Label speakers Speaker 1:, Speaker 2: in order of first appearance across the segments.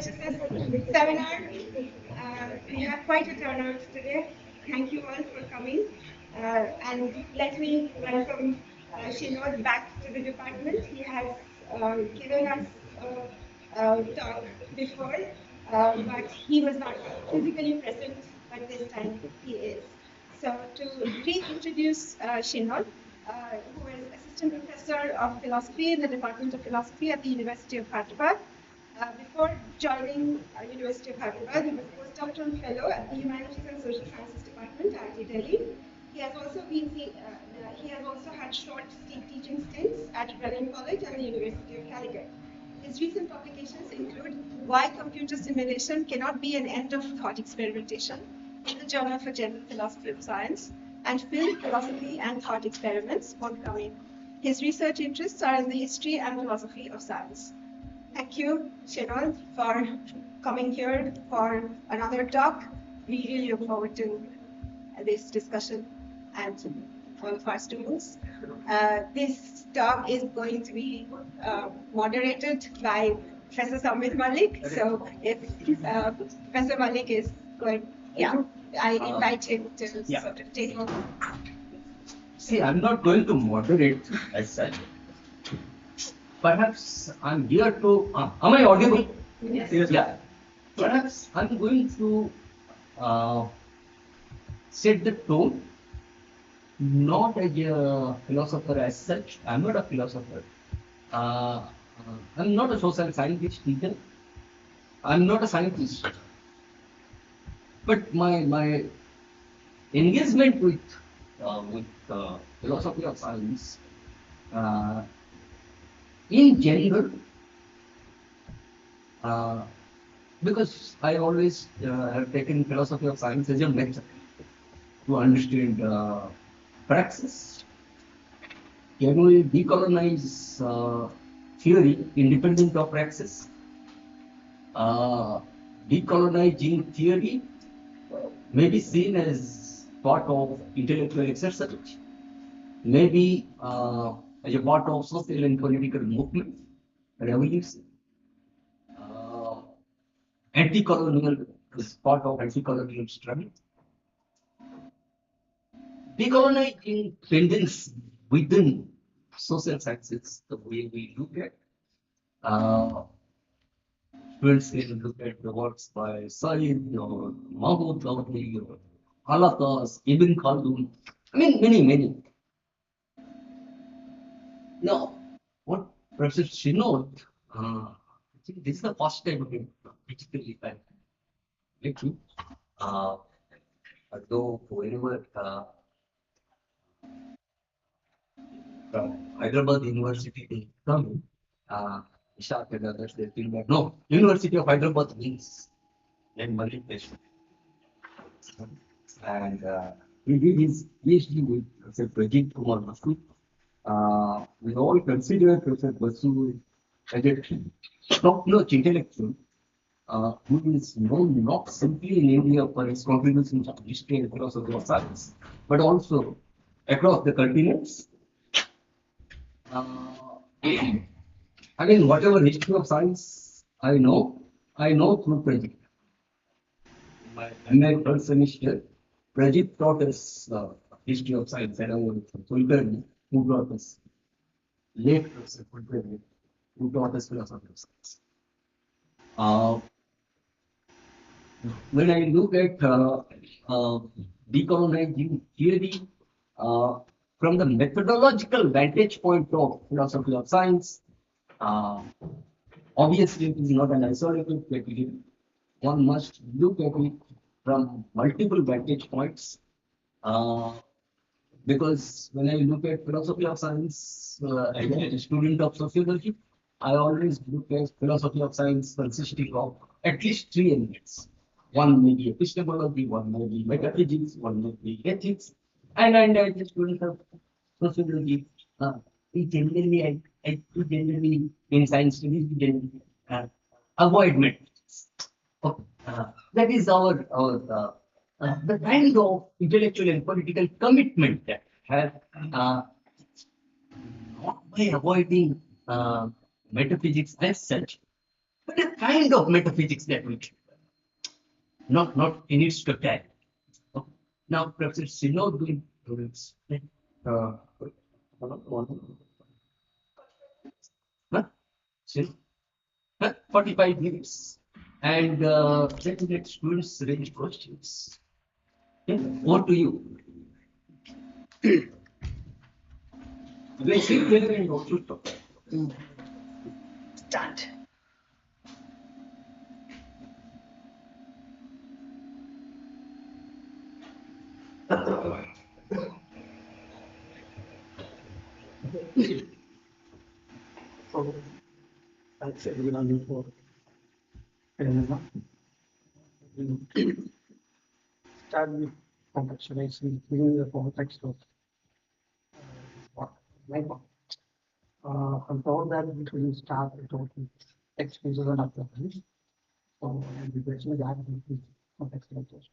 Speaker 1: consciousness seminar. We have quite a turnout today. Thank you all for coming. And let me welcome Shinod back to the department. He has given us a talk before, but he was not physically present, but this time he is. So to reintroduce Shinod, who is Assistant Professor of Philosophy in the Department of Philosophy at the University of Hyderabad. Before joining University of Hyderabad, he was a postdoctoral fellow at the Humanities and Social Sciences Department at Delhi. He has also had short teaching stints at Brennan College and the University of Calicut. His recent publications include Why Computer Simulation Cannot Be an End of Thought Experimentation in the Journal for General Philosophy of Science and Film Philosophy and Thought Experiments, forthcoming. His research interests are in the history and philosophy of science. Thank you, Shinod, for coming here for another talk. We really look forward to this discussion and all of our students. This talk is going to be moderated by Professor Samir Malik. So if Professor Malik is going, I invite him to sort of take over.
Speaker 2: See, I'm not going to moderate as such. Perhaps I'm here to. Am I audible?
Speaker 1: Yes.
Speaker 2: Yeah. Perhaps I'm going to set the tone, not as a philosopher as such. I'm not a philosopher. I'm not a social scientist either. I'm not a scientist. But my engagement with philosophy of science in general, because I always have taken philosophy of science as a method to understand praxis. Can we decolonize theory independent of praxis? Decolonizing theory may be seen as part of intellectual exercise, maybe as a part of social and political movement, revolution. Anti-colonial is part of anti-colonial struggle. Decolonizing tendency within social sciences, the way we look at. Students can look at the works by Said or Mahmoud Gawri or Alakas, Ibn Khaldun. I mean, many. Now, what Professor Shinod, I think this is the first time we digitally met you. Though whenever from Hyderabad University they come, Ishaq and others, they think that no, University of Hyderabad means then multiplication. And he did his PhD with Professor Prajit Kumar Basu. We all consider Professor Basu as a top-notch intellectual who is known not simply in India for his contributions to history and philosophy of science, but also across the continents. Again, whatever history of science I know through Prajit. In my first semester, Prajit taught us history of science, along with Kulkarni, who taught us late Professor Kulkarni, who taught us philosophy of science. When I look at decolonizing theory from the methodological vantage point of philosophy of science, obviously it is not an isolated category. One must look at it from multiple vantage points. Because when I look at philosophy of science as a student of sociology, I always look at philosophy of science consisting of at least three elements. One may be epistemology, one may be metaphysics, one may be ethics, and as a student of sociology, generally in science studies, we generally avoid metaphysics. That is our the kind of intellectual and political commitment that have not by avoiding metaphysics as such, but a kind of metaphysics that we can, not in its totality. Now, Professor Shinod will explain. Huh? Shin- 45 minutes. And let students raise questions. Okay? Over to you. They sit there and also talk.
Speaker 3: Start.
Speaker 4: So, thanks everyone for start with contextualizing the context of what my point. I'm told that we will start with text uses and applications. So, the question is that is contextualization.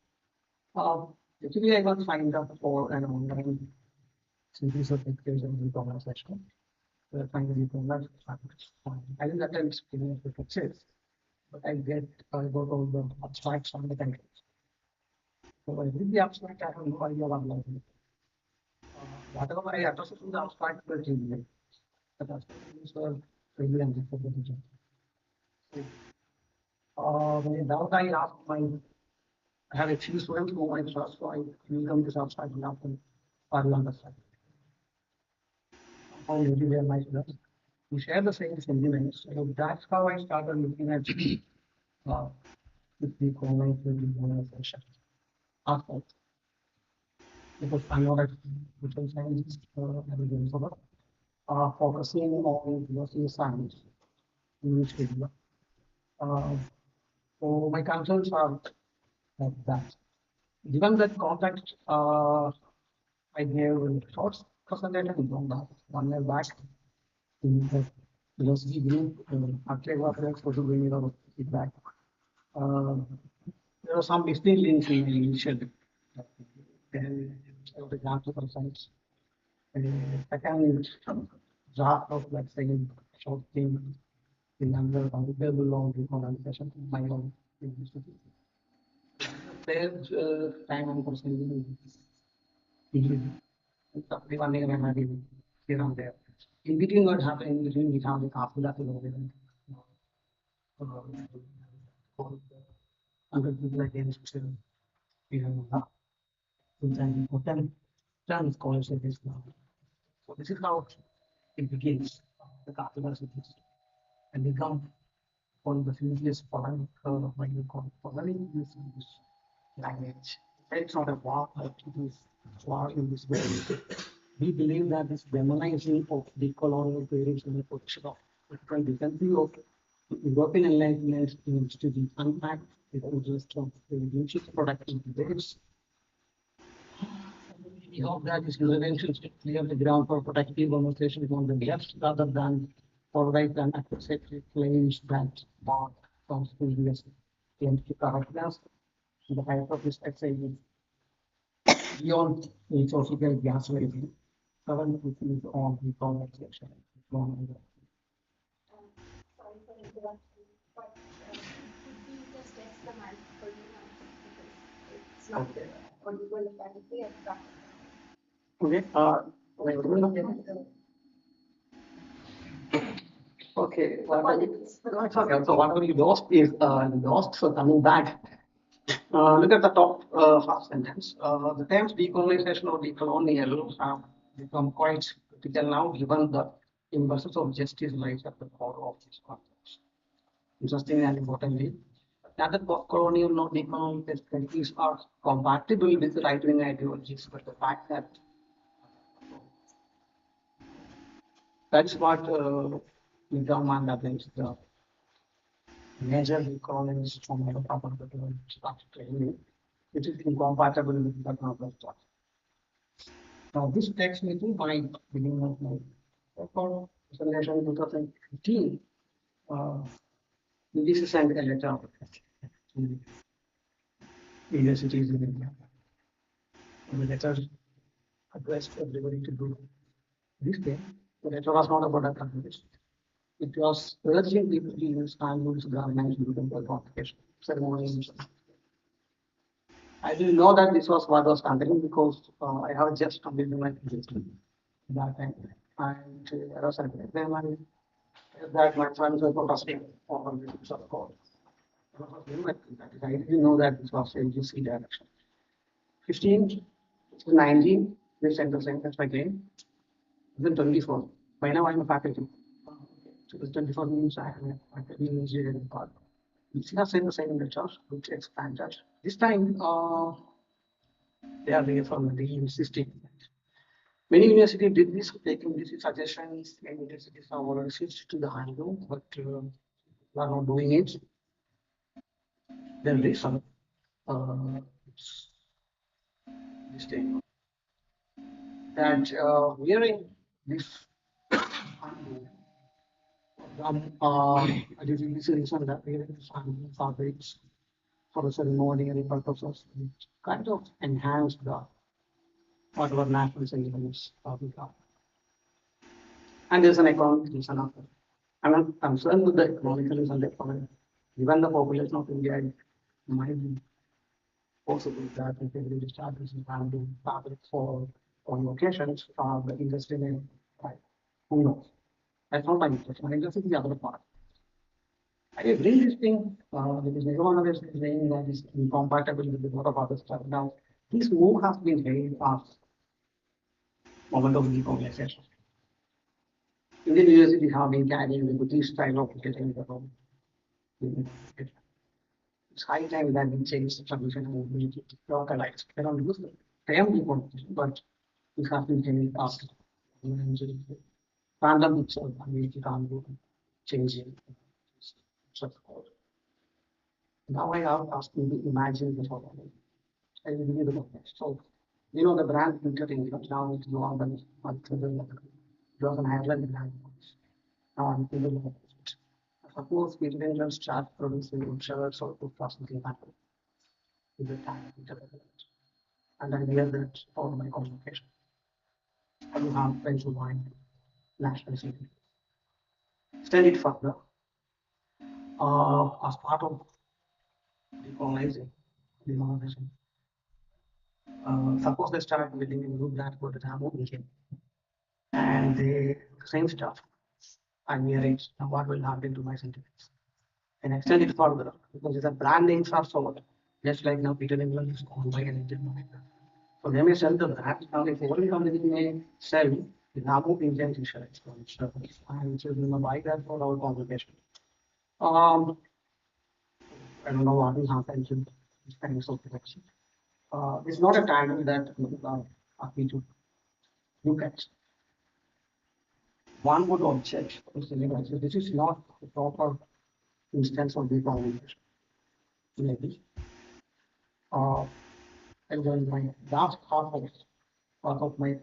Speaker 4: Actually, I got signed up for an online series of lectures on decolonization. Trying to decolonize. I didn't attend experience with lectures, but I got all the abstracts on the countries. So I read the abstract, I have no idea what I'm learning. Whatever I understood from the abstract were trivial. But abstracts were really for the teacher. When doubt I asked I have a few students who I trust, so I use them this abstract and ask them, are you understand? How usually they are my students. We share the same sentiments. So that's how I started looking at with the colonization aspect. Because I'm not a social scientist focusing on university science in this area. So my concerns are like that. Given that context, I gave a short presentation on that 1 year back in the university group. After what for to bring it feedback. There are some mistake links in the initial. For example, for science. I can draft of like saying short thing in under available on the organization my own university. There's time and personally one day I'm having here and there. In between what happened in between we have the after that under people against we have full-time important plan scholarship is now. So this is how it begins the capitalism and become one of the simplest foreign what you call foreign using this language. It's not a war, but it is war in this way. We believe that this demonizing of the colonial periods in the position of different defensive of European enlightenment needs to be unpacked with interest of the leadership productive debates. We hope that this interventions to clear the ground for protective demonstration on the left rather than for right and accusatory claims that mark from previous scientific correctness. The hypothesis essay is beyond philosophical gaslighting. Current issues on the conversation.
Speaker 5: Sorry for interrupting, but could we just test the mic for you now? Because it's not audible apparently at the back.
Speaker 4: Okay. Okay.
Speaker 5: Apologies.
Speaker 4: No, it's okay. So whatever you lost is lost. So coming back, look at the top half sentence. The terms decolonization or decolonial have become quite critical now, given the emphasis of justice lies at the core of this context. Interesting and importantly, neither colonial nor decolonial perspectives are compatible with right-wing ideologies, but the fact that that's what Nizam and against the major economies from the top of the world started training, which is incompatible with the global thought. Now, this takes me to my beginning of my record presentation in 2015. This is an letter of universities in India. And the letter addressed everybody to do this thing. The letter was not about a conversation. it was urging people to use handlooms to organize building for convocation ceremonies. I didn't know that this was what was happening because I have just completed my PhD that time. And I was at them and that my friends were protesting on the use of code. I didn't know that this was a UC direction. 15 to 19, they sent the sentence again. Then 24. By now I'm a faculty. So this 24 means I am a faculty in engineering part. We have sent the same lecture, which expanded. This time, they are insisting. Many universities did this, taking these suggestions. Many universities have already switched to the handle, but are not doing it. Then reason this thing that wearing this handle, this is the reason that wearing this handle fabrics for the ceremonial purposes kind of enhanced the whatever national sentiments we have. And there's an economic reason of it. I'm not concerned with the economical reason, given the population of India, it might be possible that if everybody starts using handle fabric for on occasions, the industry may right. Who knows? That's not my interest. My interest is the other part. I agree this thing because everyone is saying that is incompatible with a lot of other stuff. Now, this move has been very fast moment of decolonization. Indian universities have been carrying the British style of getting the home. It's high time that we change the tradition and we localize. I don't use the term decolonization, but it has been changed fast. Random itself, I mean, you can't do changing. Now I have asked you to imagine the following. I will give you the context. So, you know, the brand filtering, now it's no longer on it was an Ireland brand. Now I'm thinking about it. Suppose we didn't just start producing shirts or toothpaste something happen with the time. And I wear that for my communication. I will have friends who mind national security. Extend it further. As part of decolonizing, decolonization. Suppose they start building a new brand for the Tamil region and they the same stuff. I wear it. Now what will happen to my sentiments? And extend it further because these are brand names are sold. Just like now Peter England is owned by an Indian company. So they may sell the brand. Now if foreign company may sell the Namu Indian t-shirts and children will buy that for our congregation. I don't know what will happen to this kind of protection. It's not a title that are me to look at. One would object, this is not a proper instance of decolonization. Maybe. And then my last part of my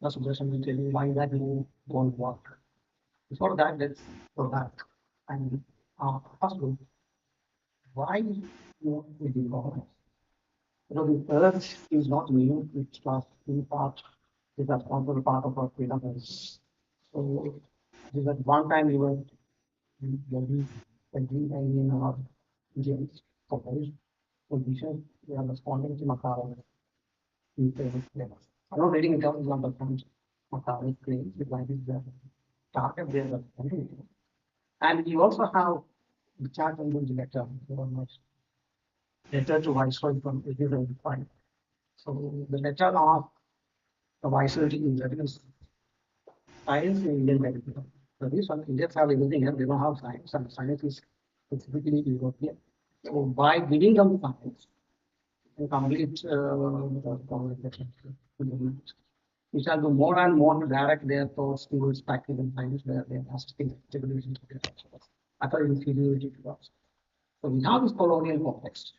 Speaker 4: suggestion will tell you why that move won't work. Before that, let's go back and first look why you we decolonize. The earth is not new, it's just in part, is a responsible part of our freedom. So, this at one time we were very in our Indians proposed position, we are responding to Makara in famous flavors. I'm not reading it out in number times. Makara claims the line is the target there are responding. And you also have the chart and the letter, letter to Viceroy from 1875. So the letter of the Viceroy is that is science in Indian medicine. So this one, Indians have everything else, they don't have science, and science is specifically European. So by giving them science, and complete we shall do more and more to direct their thoughts towards practical science where they are asking stability to their after inferiority to us. So we have this colonial context,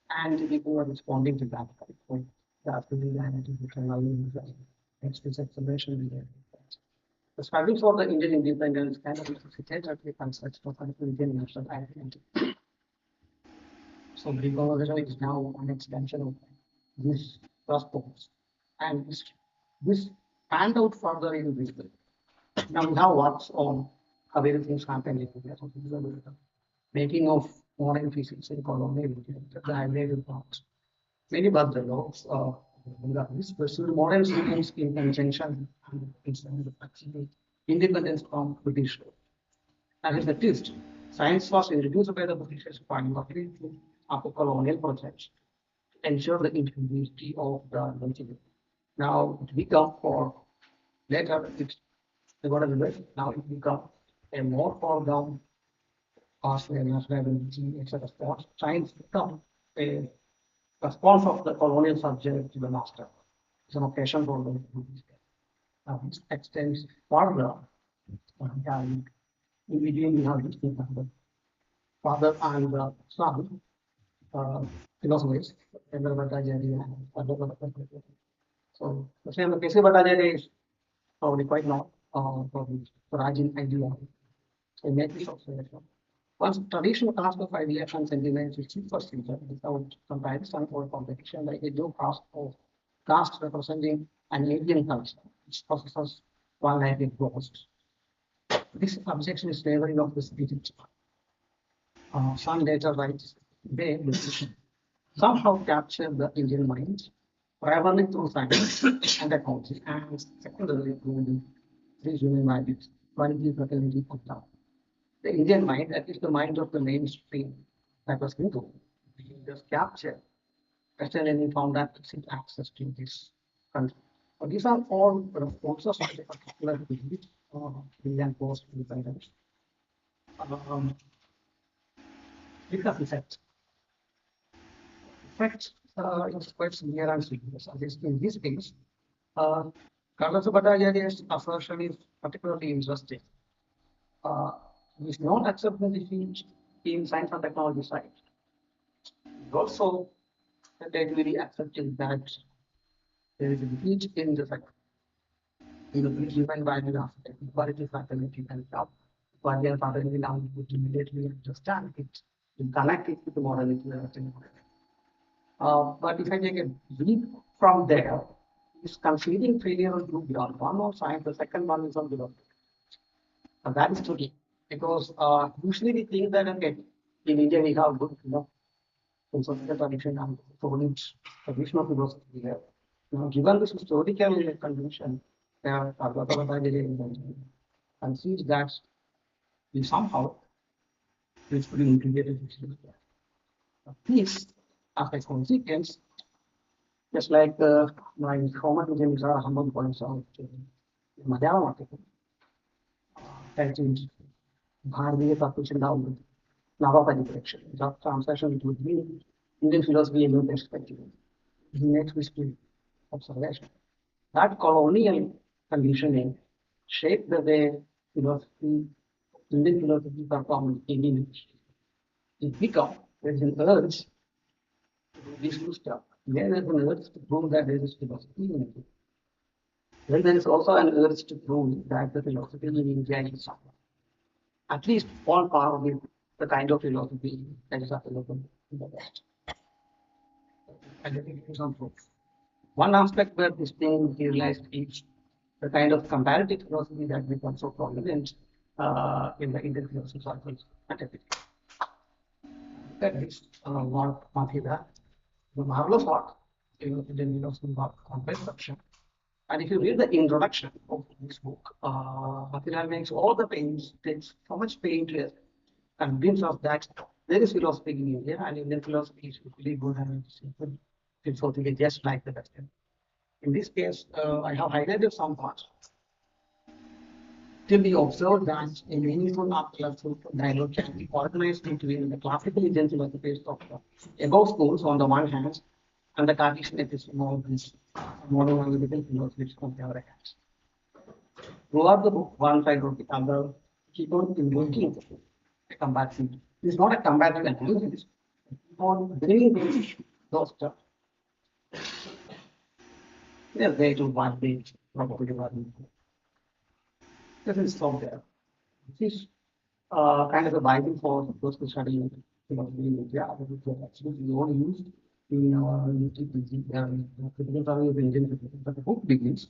Speaker 4: and people are responding to that. Right? That's the reality which allowing explicit observation. The struggle for the Indian independence kind of necessitated the concept of an Indian national identity. So decolonization is now an extension of this purpose, and this panned out further in this way. Now we have what's on how various things happen in India. So these are the making of modern physics in colonial India, the hybrid parts. Many Bhadralogs Bengalis pursued modern science in conjunction with independence from British rule. And as a twist, science was introduced by the British primarily after colonial projects to ensure the integrity of the nation. Now it become for later they got a little now it become a more foreground cost nationality, etc. Sports science become a response of the colonial subject to the master. It's an occasion for them to do this. This extends further. Yeah, in between we have this thing, the father and the son, philosophers, Chandra Bhattacharya and Chandra Bhattacharya. So the same K.C. Bhattacharya is probably quite not probably Rajin idea. So make this observation. Once traditional task of ideas and sentiments is first without comparison or competition, like a new caste representing an alien culture, which possesses one like a ghost. This objection is favoring of the spirit. Some later writes they somehow capture the Indian mind, primarily through science and technology, and secondarily through the human values, quality, fraternity, and love. The Indian mind, at least the mind of the mainstream that was Hindu, just captured Western found that access to this country. These are all responses to the particular belief Indian post independence. Um, because effect is quite similar and serious. In this case, uh, Carlos Bhattacharya's assertion is particularly interesting. He is not accepting the defeat in science and technology side. He also tentatively accepting that there is a defeat in the human value aspect, equality, fraternity, and love. Equality and fraternity now would immediately understand it, to connect it with the morality and everything. But if I take a leap from there, is conceding failure on two grounds. One on science, the second one is on philosophy. And that is tricky because usually we think that okay, in India we have good, philosophical tradition and solid traditional philosophy there. Now, given this historical condition, concedes that we somehow peacefully integrated peace as a consequence, just like my former teacher Mr. Ahmad points out in Malayalam article, titled Bharatiya Tattva Nava Paripreksha, the translation would mean Indian philosophy in new perspective. He makes this observation. That colonial conditioning shaped the way philosophy, Indian philosophy performed in India. It became there is an urge to do this new stuff. Then there is an urge to prove that there is philosophy in India. Then there is also an urge to prove that the philosophy in India is at least on par with the kind of philosophy that is available in the West. And I think some proof. One aspect where this thing realized is the kind of comparative philosophy that becomes so prominent in the Indian philosophy circles. That is what Mathila, the marvelous work in Indian philosophy about complex section. And if you read the introduction of this book, Mathila makes all the pains, takes so much pain to convince us that there is philosophy in India and Indian philosophy is really good and simple philosophy just like the Western. In this case, I have highlighted some parts. Till we observe that a meaningful articulate dialogue can be organized between the classical Indian philosophies of the above schools on the one hand and the Cartesian epistemologies, modern analytical philosophies on the other hand. Throughout the book, one side or the other, keep on invoking a comparative. It is not a comparative analysis, keep on bringing those stuff. They are there to validate probably validate. This is from there. This is kind of a Bible for those who study philosophy in India. Actually, we all use in our YouTube critical survey of Indian philosophy. But the book begins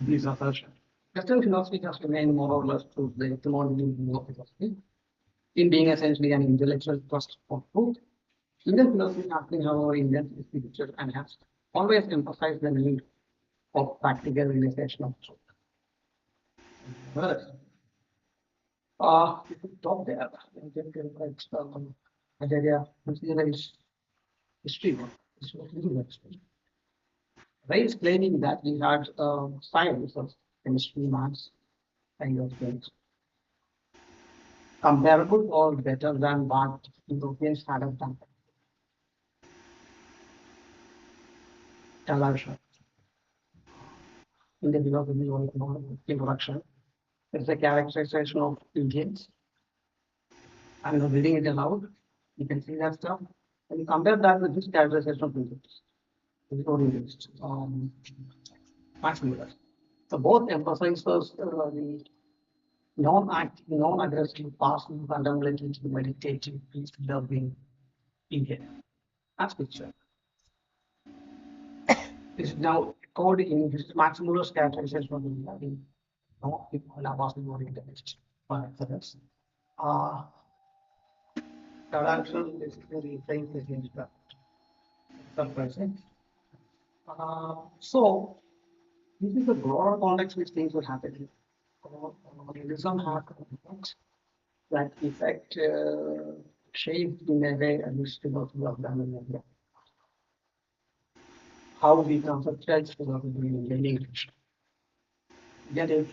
Speaker 4: this assertion Western philosophy has remained more or less to the etymology of philosophy, in being essentially an intellectual quest for truth. Indian philosophy has been, however, Indian spiritual and has always emphasized the need of practical realization of truth. Well, if we stop there, then we can like Acharya considers history work. Ray is claiming that we had science of chemistry, maths, kind of things comparable or better than what Europeans had done. Television. In the philosophy of introduction, it's a characterization of Indians. I'm not reading it aloud. You can see that stuff. And you compare that with this characterization of Indians. It's Orientalists. Much similar. So both emphasize the non-active, non-aggressive, passive, contemplative, meditative, peace-loving Indian. That's picture. This is now according in this Max Muller's characterization of the no people are passing orientalist. But others. Traduction basically refrains against that. Surprising. So this is the broader context which things were happening. Realism had effects that effect shaped in a way at least philosophy of done in India. How we conceptualize philosophy in Indian English. Get it?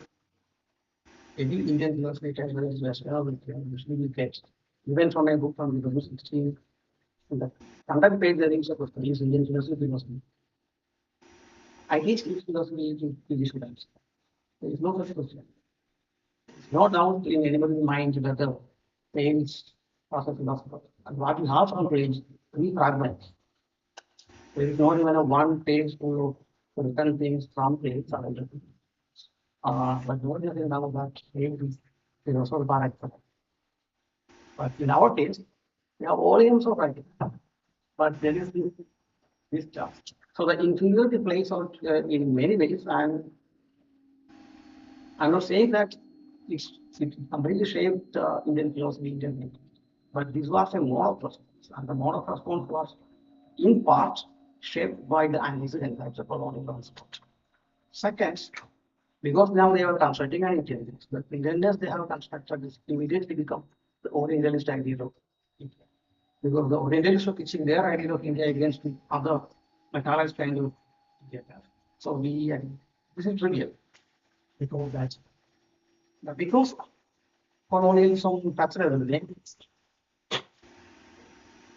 Speaker 4: Every Indian philosophy as well as Western usually get even from a book from the 2016 the contact page there is supposed to use Indian philosophy. I teach English philosophy in PG students. There is no such question. It's no doubt in anybody's mind that the Page was a philosopher. And what you have on page, three fragments. There is not even a one page full of written things from page. But what is now that page is also bad. But in our case, we have volumes of writing. But there is this stuff. So the inferiority plays out in many ways, and I'm not saying that it completely shaped Indian philosophy, Indian thinking, but this was a mode of response, and the mode of response was in part shaped by the antecedent types of colonial transport. Second, because now they are constructing an intelligence, the intelligence they have constructed is immediately become the Orientalist idea of India. Because the Orientalists are pitching their idea of India against the other metallized kind of India. So this is trivial because that. But because colonialism touched everything,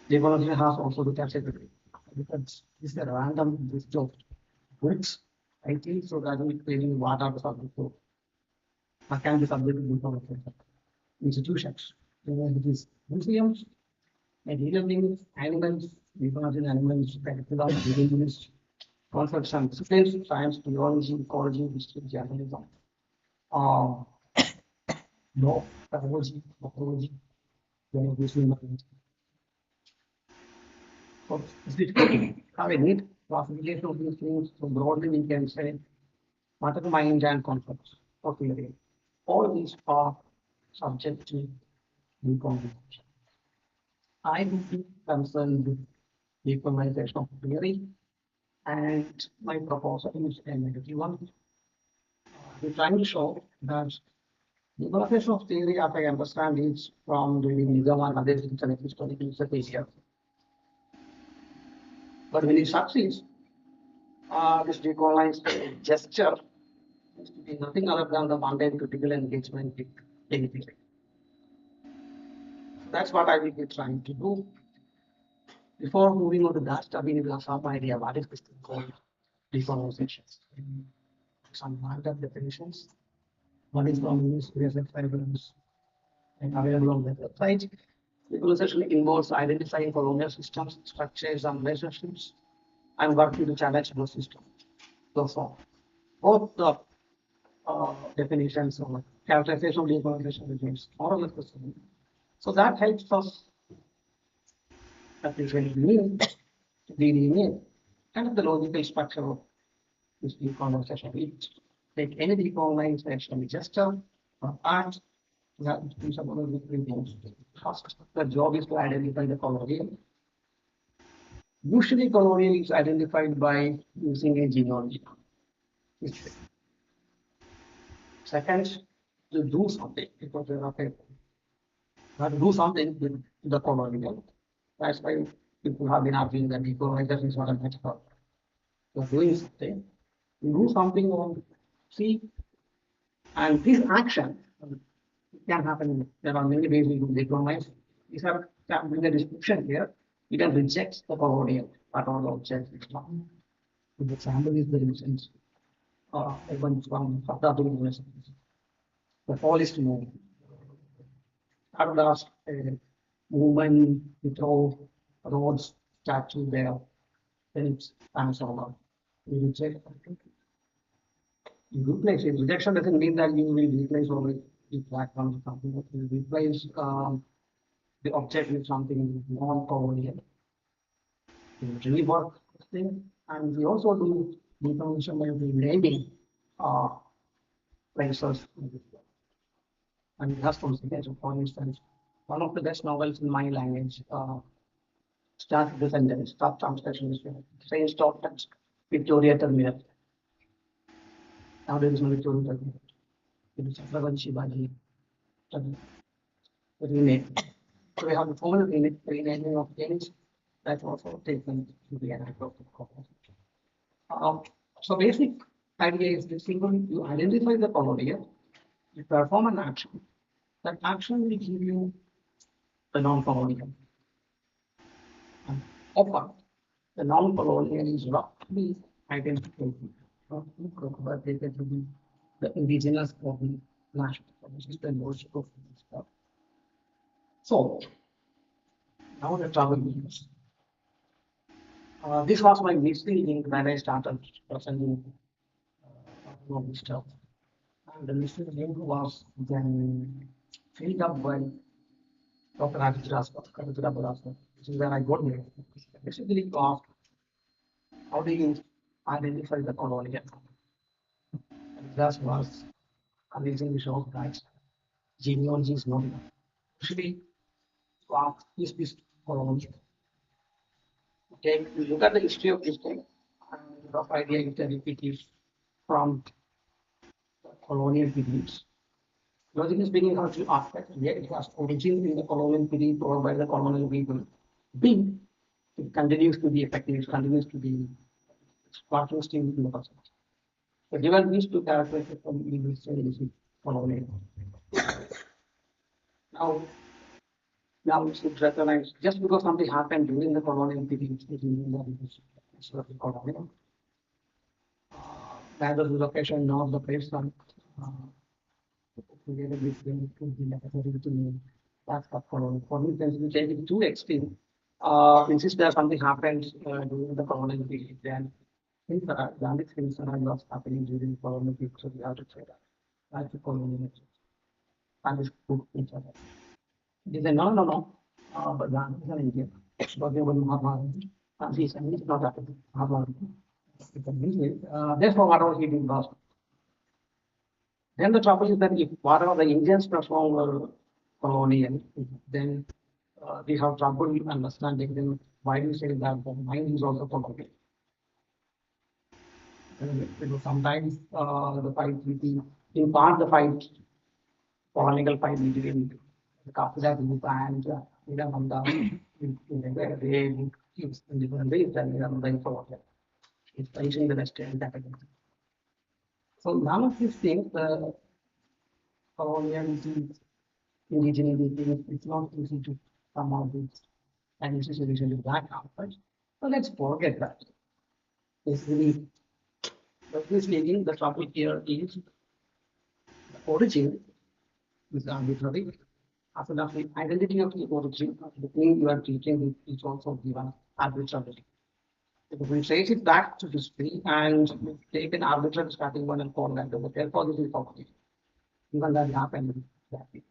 Speaker 4: decolonialism has also to touch everything. Because this is a random list of books, IT, so that we explaining what are the subjects of what can be subject to decolonization. Institutions, it is museums, material things, animals, decolonizing animals, curriculum, religions, concepts and disciplines, science, theology, ecology, history, journalism. No, pedagogy, ecology, communication. So, have a neat classification of these things. So, broadly, we can say matter, mind, and concepts or theory. All these are subject to decolonization. I would be concerned with decolonization of theory, and my proposal is a negative one. We're trying to show that decolonization of theory, as I understand, is from reading Nizam and other historical areas. But when it succeeds, this decolonized gesture is to be nothing other than the mundane critical engagement with anything. So that's what I will be trying to do. Before moving on to that, I mean, we have some idea what is this thing called decolonization. Some random definitions. One is from USF evidence and available on the website. Decolonization involves identifying colonial systems, structures, and relationships, and working to challenge those systems. So, both the definitions of characterization of decolonization remains more or less the same. So that helps us appreciate meaning, the meaning, and the logical structure of this decolonization. take any decolonization gesture or art, you have to do some of the three things. First, the job is to identify the colonial. Usually, colonial is identified by using a genealogy. Second, to do something because there are people. You have to do something with the colonial. That's why people have been arguing that decolonization is not a metaphor. You're doing something. You do something on see, and this action can happen. There are many ways we do decolonize. These are in the description here. You can reject the colonial at all objects. It's not. The example is the recent one from Hyderabad University. The forest movement. At last, a woman without roads statue there. Then it's transformed. You reject. You replace it. Rejection doesn't mean that you will replace or replace something. You replace the object with something non-colonial. You rework this thing, and we also do determination by renaming places. And just for instance, one of the best novels in my language, Start with the sentence, stop translation is same stop text, Victoria Terminal. Now there is no Victoria Terminal. It is Chhatrapati Shivaji Terminal. Rename. So we have the formal renaming of things that's also taken to the end of the corpus. So basic idea is this simple, you identify the colonial, you perform an action. That action will give you the non-colonial. And often the non-colonial is roughly identified, but they get to be the indigenous of the national, which is the worship of stuff. So now the travel begins. This was my misleading when I started presenting this stuff. And the misleading was then filled up by Dr. Hyderabad, which is where I got here. Basically, asked how do you identify the colonial? And that was amazing show that genealogy is not enough. Actually, is this colonial? Okay, you look at the history of this thing, and the rough idea is that it is from colonial periods. Logically speaking, how to aspect, yet it has origin in the colonial period or by the colonial people. B, it continues to be effective, it continues to be sparking still in the process. So given these two characteristics from we will say this is colonial. Now it should recognize just because something happened during the colonial period, it means that it is sort of colonial. Neither the location nor the place on together with them to be necessary to mean that's the colonial. For instance, we take it to extreme. Insist that something happens during the colonial period, then things are what's happening during the colonial period, so we have to say that. That's the colonial. And it's good each other. They say, no, but Gandhi is an Indian. But they will Mahatma. And he's not happening. Therefore, whatever he did was. Then the trouble is that if whatever the Indians perform were colonial, then we have trouble understanding them. Why do you say that the mind is also colonial? Sometimes the fight between, in part, the fight, political fight between the Kafka group and Nilamanda, they use in different ways than Nilamanda for it's facing the Western capital. So none of these things, the coloniality, indigeneity, it's not easy to come out with and it's a solution to that output. So let's forget that. Basically, roughly speaking, the topic here is the origin is arbitrary. After that, the identity of the origin, the thing you are teaching is also given arbitrarily. If we trace it back to history and take an arbitrary starting point and call that over, therefore this is property. Even that happened that way.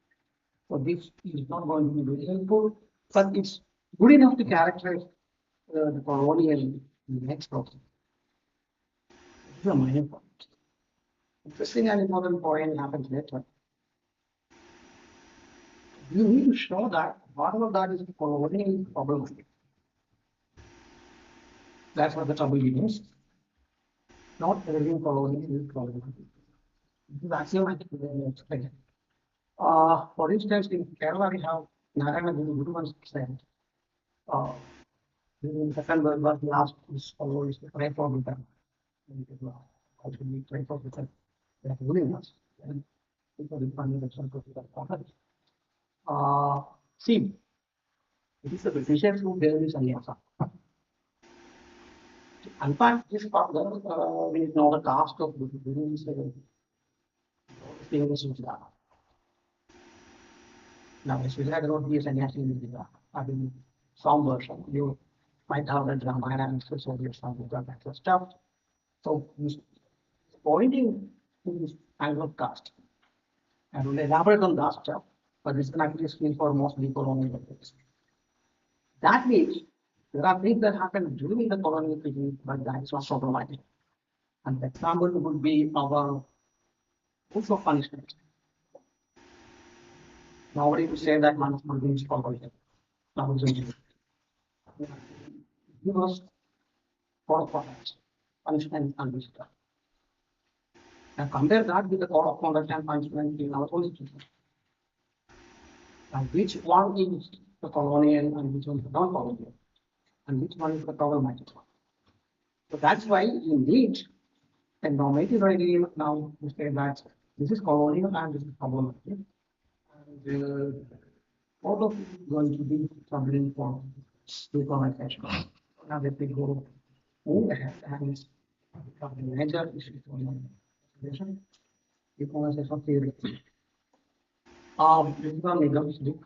Speaker 4: So this is not going to be very helpful, but it's good enough to characterize the colonial next process. This is a minor point. Interesting and important point happens later. You need to show that whatever that is colonial is problematic. That's what the trouble is. Not everything colonial is problematic. This is axiomatic to explain. For instance, in Kerala, we have Narayana Guru once said, during the Second World War, he asked his followers to pray for Britain. How should we pray for Britain? They are ruling us. And people didn't find the example of that. See, it is the Britishers who gave this idea. In fact, this father, we know the caste of the British things. Now, if you had not be a sannyasi in India, I mean, some version, you might have the Ramayana and Soldier some of that stuff. So, pointing to this kind of caste, and we'll elaborate on that stuff, but this can actually screen for most decolonial things. That means there are things that happen during the colonial period, but that is not problematic. And the example would be our rules of punishment. Nobody would say that punishment is problematic. Nobody would give us code of conduct, punishment and wisdom. And compare that with the code of conduct and punishment in our constitution. And which one is the colonial and which one is the non-colonial, and which one is the problematic one. So that's why you need a normative regime now to say that this is colonial and this is problematic. And all of it is going to be troubling for decolonization. Now that we go move ahead and become the major issue for decolonization theory. This is a legalistic,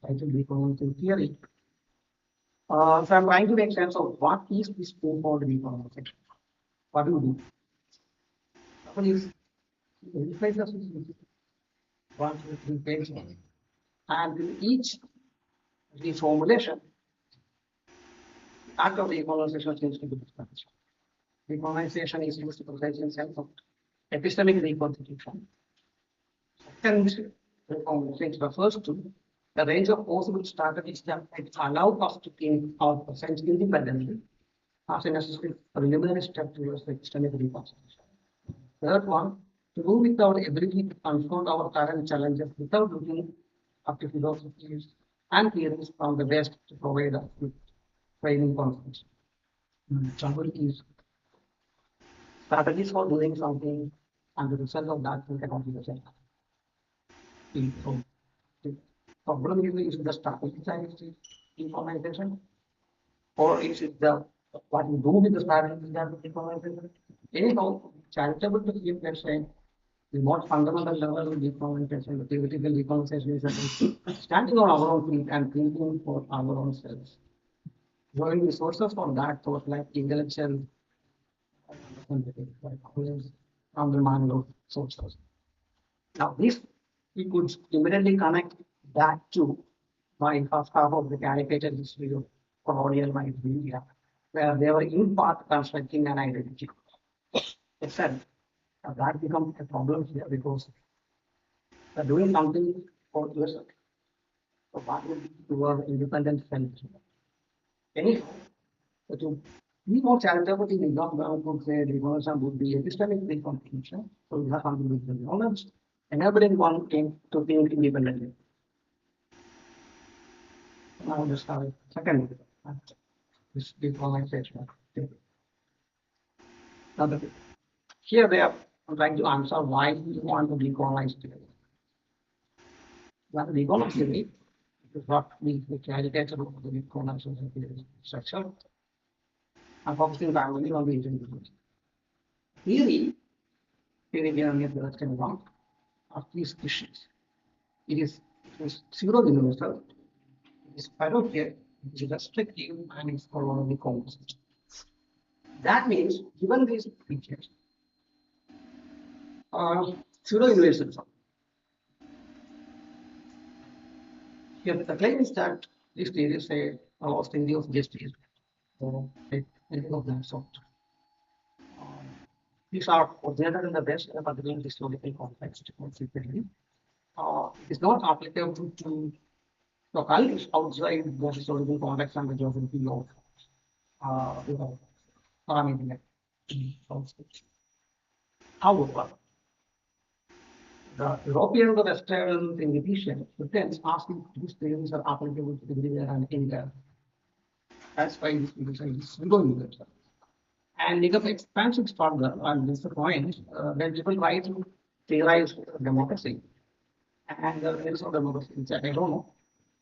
Speaker 4: title decolonization theory. So I'm trying to make sense of what is this so-called decolonization. What do you do? What is replaces one, two, three pages, and in each reformulation, act of decolonization seems to be discussed. Decolonization is used to present in sense of epistemic reconstitution. Second reformulation refers to the range of possible strategies that allow us to think our present independently as a necessary preliminary step towards the epistemic reconstitution. Third one, to move with our ability to confront our current challenges without looking up to philosophies and theories from the West to provide us with training confidence. The trouble is strategies for doing something and the result of that thing cannot be the same. So the problem is the strategy side is information, or is it the what you do with the strategy that information? Anyhow, charitable to keep, let's say, the most fundamental level of decolonization, the theoretical decolonization is that standing on our own feet and thinking for our own selves. Drawing resources for that thought like intellectual from the manual sources. Now this we could immediately connect that to my first half of the caricature history of colonial mind India, where they were in part constructing an identity. Except that becomes a problem here because they're doing something for yourself. So what will be your independent self? Anyhow, so to be more charitable in Islam, I would say devotion would be epistemic reconstitution. So we have something with the knowledge, enabling one thing to think independently. Now let's have a second this decolonization. Now here they are trying to answer why we want to decolonize today. Well, decolonize today is what we caricature of the decolonization structure. I'm focusing primarily on the individuals. Theory here the Western world of these issues. It is zero universal, it is parochial, it is restrictive, and it's colonially composite. That means, given these features, zero universalism. Here, the claim is that these theories say lost of justice, or anything of that sort. these are originated in the West in a particular historical context. Consequently, it is not applicable to localities outside the historical context and the geography of parameter. However, the European to Western inhibition depends asking these theories are applicable to everywhere and anywhere. That's why this is going with it. And because expansion further, and this is the point, when people try to theorize democracy, and there is no democracy, which I don't know,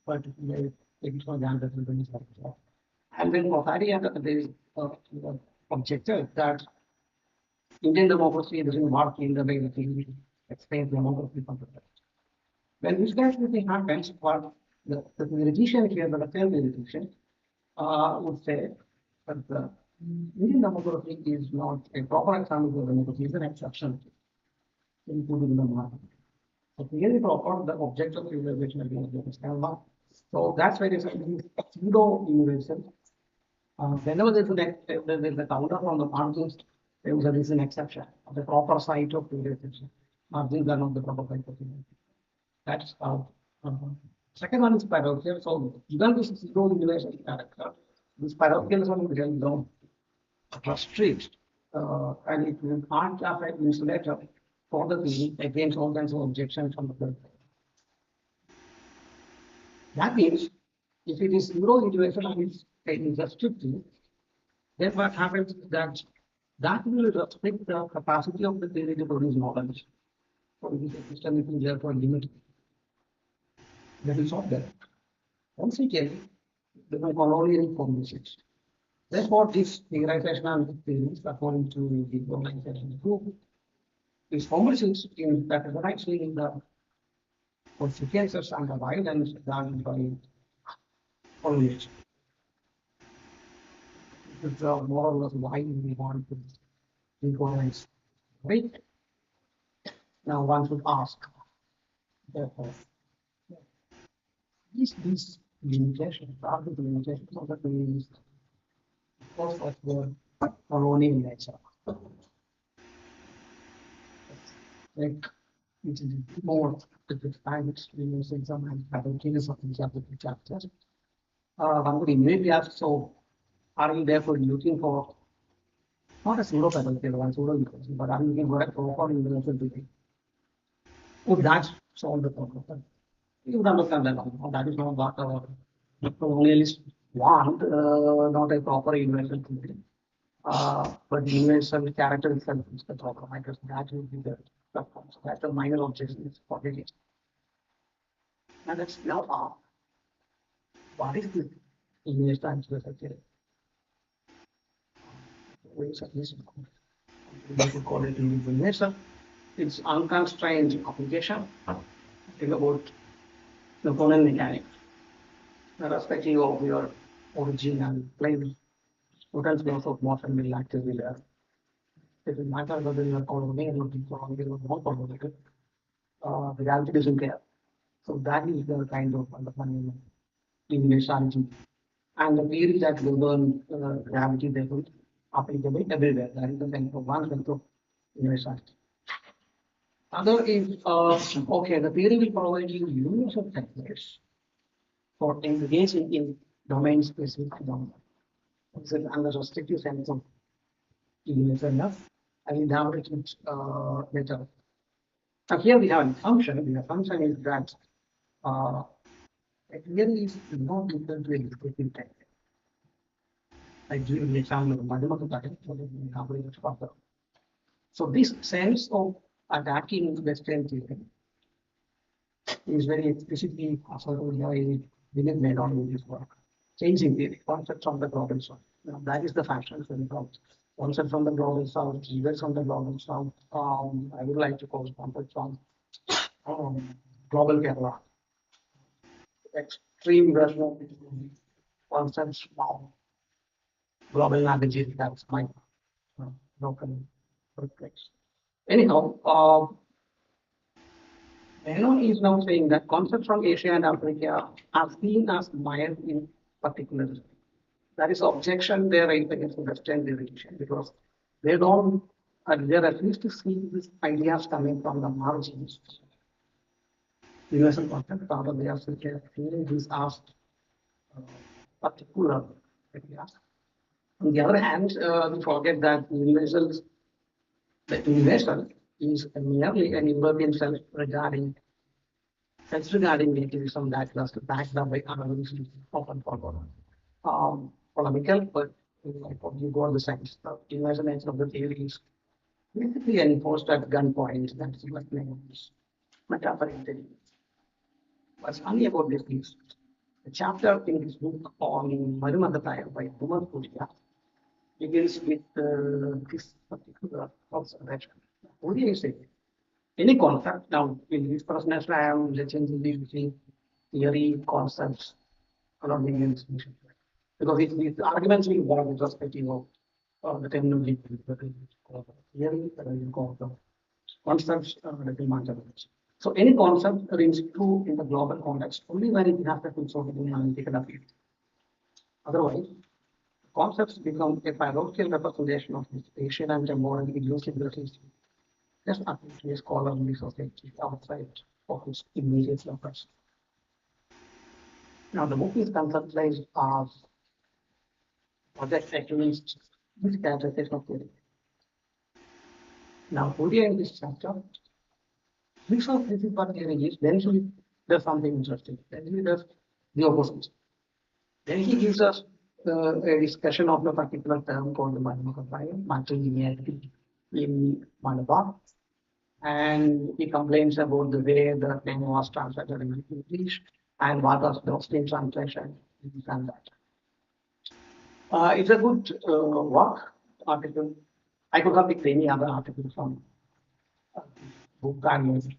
Speaker 4: but maybe it's for granted. And then Mofari and there is objective that Indian democracy doesn't work in the way that we explain democracy from the past. When this kind of thing happens, what the theoretician here, the Western theoretician, would say that the Indian democracy is not a proper example of democracy, it's an exception included in the market. So really proper, the object of civilization is so that's why they say pseudo universal. Whenever there's a counter from the margins, there is an exception of the proper site of civilization. Margins are not the proper site of civilization. That's second one is parochial. So given this pseudo universal character, this parochialism will down restrict and it will not affect insulator for the theory against all kinds of objections from the third. That means if it is pseudo universal and it's restrictive, then what happens is that that will restrict the capacity of the theory to produce knowledge. So it is a system which is therefore limited. That is not there. Once again, there are colonial informations. Therefore, this theorization and theories, according to the organization group, is formulations in that is actually in the consequences and the violence done by colonialism. This is more or less why we want to decolonize. Right? Now, one should ask, therefore, these limitations, are the limitations of the theories because of the colonial nature? Like, it is more at the time experience exam and faculties of these other chapters. One would immediately ask, so are you therefore looking for not a pseudo faculty, one pseudo university, but are you looking for a proper universal degree? Would that solve the problem? You would understand that that is not what our colonialists want, not a proper universal degree. But the universal character itself is the problem. I guess that will be the problem. So that's a minor objection for the list. And that's now what is the universal answer? Ways at least we could call it universal. It's unconstrained application. Think about the quantum mechanics. Irrespective of your origin and place, potential laws of motion will actively there. It doesn't matter whether you are colony or not colony. The reality doesn't care. So that is the kind of understanding universality. And the theory that govern gravity therefore applicable everywhere. That is the kind of one kind of universality. Other is okay, the theory will provide you universal techniques for engaging in domain specific phenomena. It's an restrictive sense of universal enough. I will now it later. Now here we have a function. The function is that a theory is not equal to a descriptive technique. I give an example of mathematical technique so that we have it further. So this sense of attacking Western theory is very explicitly asserted by William Brennan in his work. Changing theory, concepts from the global south. That is the fashion for the concept from the global south, events from the global south. I would like to call concepts from global Kerala. Extreme version of concepts from global languages. That's my local perspective. Anyhow, Brennan is now saying that concepts from Asia and Africa are seen as mired in particular. That is objection they raise against the Western religion because they don't there at least to see these ideas coming from the margins. Universal concept, rather they are feeling these as particular ideas. On the other hand, we forget that the universal is merely an European self-regarding nativism that was backed up by analysis often forgotten. Polemical, but like you go on the science, the universal nature of the theory is basically enforced at gunpoint. That's what names metaphor intelligence. What's funny about this is the chapter in this book on Marumadataya by Bhuman Puria begins with this particular observation. What do you say? Any concept now in this presentation, I am legitimately using theory concepts along the institution because it's arguments we want with respect to the terminology, whether you call the theory, whether you call the concepts, that we might have. So any concept rings true in the global context only when it has the philosophical analytical appeal. Otherwise, concepts become a parochial representation of this Asian and temporal idiosyncrasies. Just appeal to a scholarly society outside of its immediate locus. Now, the book is conceptualized as project against this characterization of theory. Now, Korea in this chapter, because this is what theory is, then he does something interesting. Then he does the opposite. Then he gives us a discussion of the particular term called the matrilinearity in Malabar. And he complains about the way the name was translated in English and what was the Austin translation and that. It's a good work article. I could have picked any other article from book and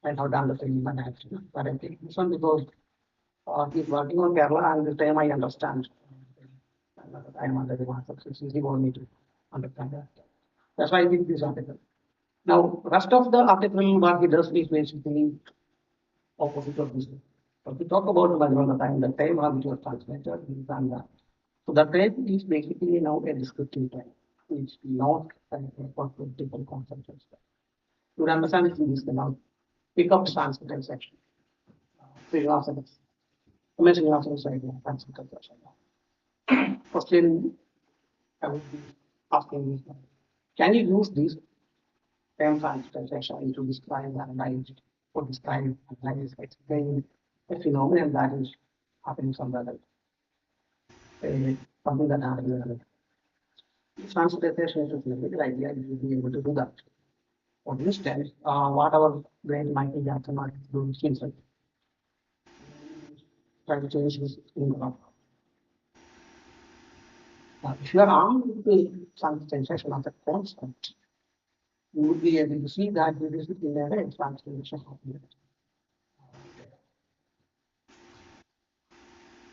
Speaker 4: have done the same one actually. But I think this one because he's working on Kerala and the time I understand. I'm under the concept. It's easy for me to understand that. That's why I did this article. Now, rest of the article, what he does is basically opposite of this. But we talk about the time which was translated, and that. So the time is basically now a descriptive time. It's not a political concept. You understand it in this now. Pick up translated section. Srinivasan. Imagine Srinivasan side translated section. Question I would be asking is, can you use this term translation to describe and analyze or describe, analyze, explain a phenomenon that is happening somewhere else? Something that happens. Transportation is a good idea. You will be able to do that. For instance, what our great Michael Jackson might do is try to change his income. If you are armed with the transportation of the concept, you would be able to see that it is in a way translation of it.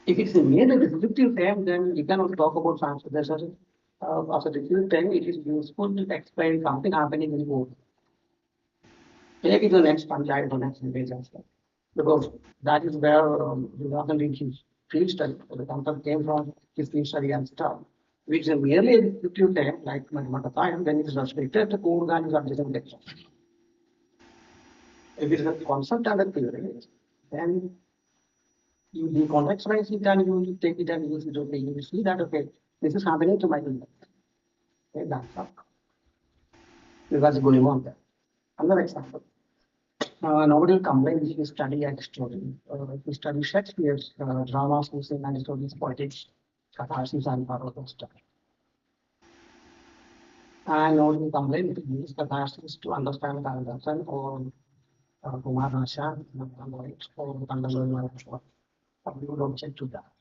Speaker 4: If it's a merely descriptive term, then you cannot talk about transportation. As a descriptive term, it is useful to explain something happening in the world. Maybe the next panchayat or next village as well. Because that is where the Northern his field study, the concept came from his field study and stuff, which is merely a descriptive term like Mathematica, then it is restricted to core than is adjacent lecture. If it is a concept and a theory, then you decontextualize it and you take it and use it. Okay, you see that okay, this is happening to my life. Okay, that's up. Because going on there. Another example. Nobody will complain if you study Aristotle. If you study Shakespeare's dramas, using Aristotle's poetics, catharsis, and parodic stuff. And nobody will complain if you use catharsis to understand Kalidasan or Kumar Rasha or Kandalur. We would object to that.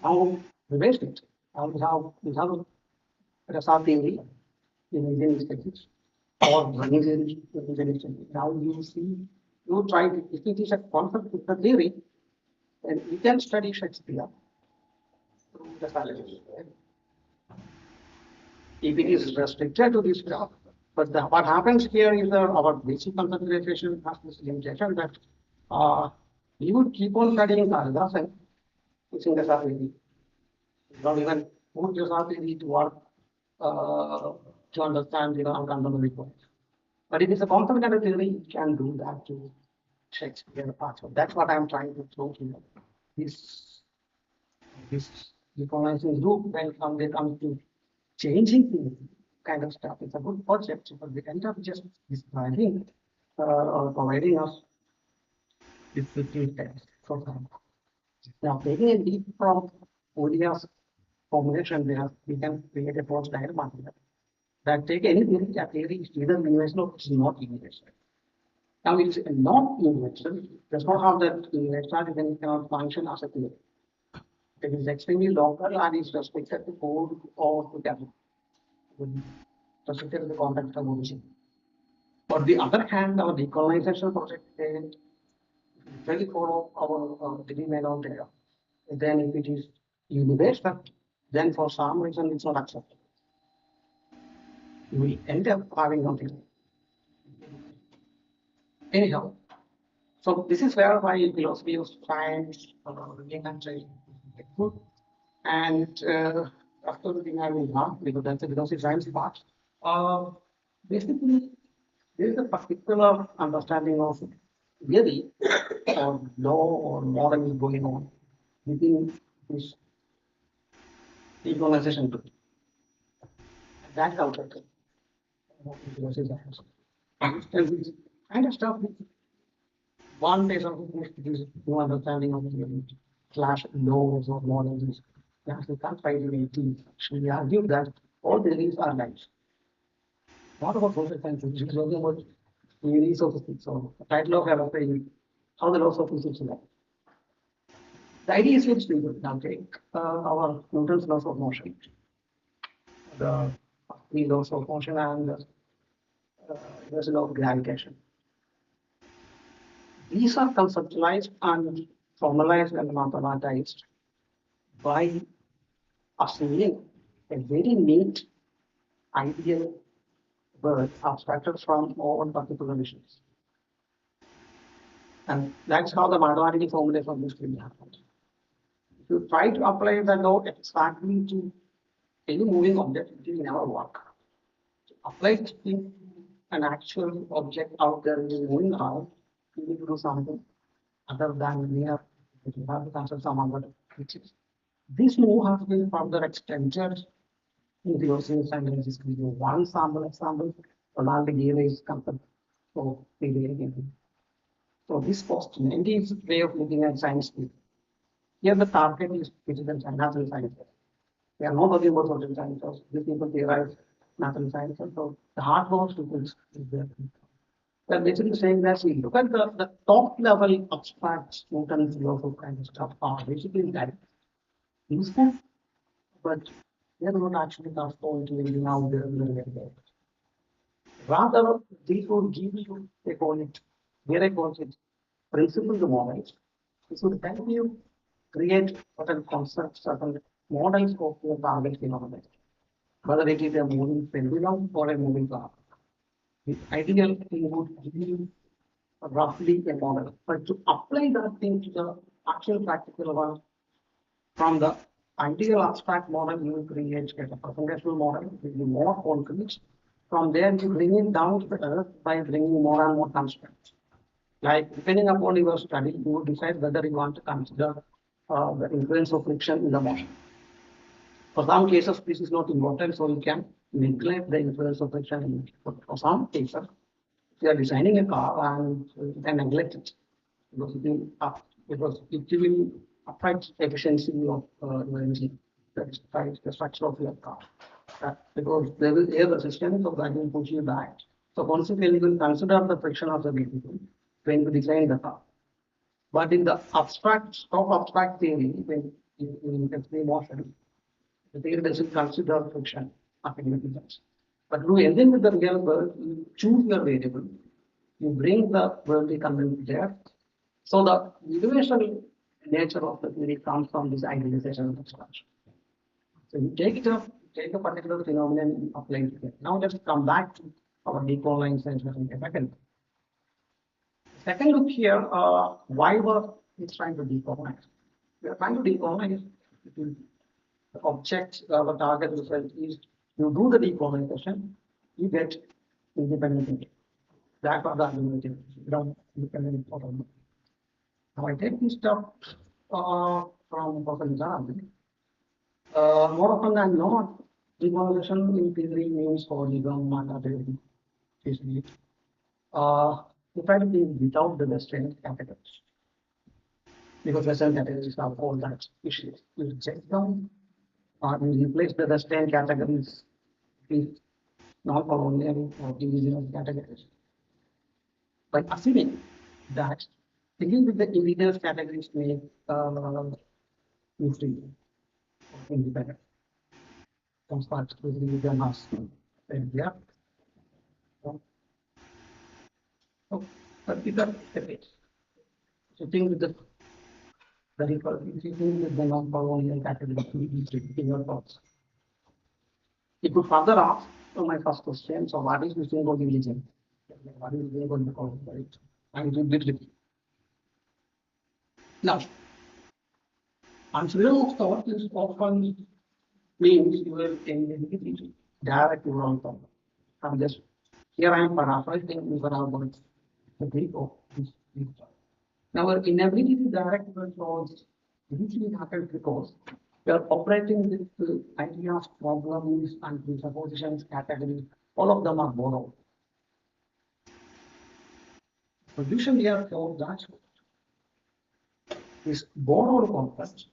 Speaker 4: Now, we waste it. We have Rasa theory in Indian studies or religion. Now you see, you try to, if it is a concept with the theory, then you can study Shakespeare through the fallacy. If it is restricted to this job, but what happens here is that our basic conceptualization has this limitation that you would keep on studying Kalidasan using the Sathini. Not even put the Sathini to work to understand, contemporary poets. But if it's a concept kind of theory, you can do that to Shakespeare part. So that's what I'm trying to throw here. This decolonizing group, when they come to changing things, kind of stuff, it's a good project, but they end up just describing or providing us with the text, for example. Now, taking a leap from Odia's formulation, we can create a false diagram here. That take any theory, that theory is either universal or it's not universal. Now, it's not universal, does not have that universal, then it cannot function as a theory. It is extremely local and is restricted to code or to capital, restricted to the context of origin. On the other hand, our decolonization project really follow our degree made out there. Then if it is universal, then for some reason it's not accepted. We end up having nothing. Anyhow, so this is where my philosophy of science good. And after the thing I will not, because that's a philosophy science part. Basically, there is a particular understanding of theory or law or model is going on within this decolonization group. That's outside. Philosophy science. And kind of stuff one day of this new understanding of the slash laws or models. Yes, we can't find in 18. We argue that all theories are lies. Not about social sciences, it is talking about theories of physics. So the title of our is how the laws of physics are. The idea is very simple. Now take our Newton's laws of motion, the three laws of motion and there's a law of gravitation. These are conceptualized and formalized and mathematized by assuming a very neat ideal word abstracted from all particular conditions. And that's how the mathematical formulation of this really happens. If you try to apply the law exactly to any moving object, it will never work. To apply it to an actual object out there which is moving around, you need to do something other than linear. You have to consider some other features. This move has been further extended in the ocean science. This will be one example. Ronald Gay's concept of failure. So this post-90s way of looking at science. Here the target is physical and natural sciences. We are not talking about social sciences. These people theorize natural sciences. So the hard work is there. They're basically saying that we look at the top level abstract Newton's laws of kind of stuff are basically that useful, but they're not actually transformed into anything out there in the real world. Rather, these would give you, they call it, here I call it principles of models. This would help you create certain concepts, certain models of your target phenomena, whether it is a moving pendulum or a moving car. The ideal thing would give you roughly a model, but to apply that thing to the actual practical one, from the ideal abstract model, you will create a representational model, it will be more concrete. From there, you bring it down to the earth by bringing more and more constraints. Like, depending upon your study, you will decide whether you want to consider the influence of friction in the motion. For some cases, this is not important, so you can neglect the influence of friction in it. But for some cases, if you are designing a car and you can neglect it, because it will affect efficiency of your engine, the structure of your car. Because there is air resistance, so that will push you back. So consequently, you will consider the friction of the vehicle when you design the car. But in the abstract, top abstract theory, when you can see motion, the theory doesn't consider friction of any difference. But you ending with the real world, you choose your variable, you bring the worldly content there. So the universal nature of the theory comes from this idealization of the structure. So you take a particular phenomenon and apply it here. Now let's come back to our decolonization in a second. Second look here, why were we trying to decolonize? We are trying to decolonize the object, the target result is you do the decolonization, you get independent thinking. That was the argument from independent thought. Now I take this stuff from Professor Nizam. More often than not, decolonization in theory means polygon ability. In fact, it is without the Western categories. Because Western categories have all that issues. You check down, you replace the Western categories with non-colonial or indigenous categories. By assuming that begin with the indigenous categories make you free or independent. Comes back to the religion house. Yeah. Oh, but it's a debate. So think with the very first, if you think with the non-colonial categories in your thoughts. It could further ask to my first question. So what is the symbol religion? What is the symbol because right? And it will be now. Freedom of thought is often means you will engage direct wrong thought. I'm just here I am paraphrasing about the Greek of this. Now our inability to direct the thoughts usually happens because we are operating with the ideas, problems, and presuppositions categories. All of them are borrowed. Solution here for that is borrowed concept.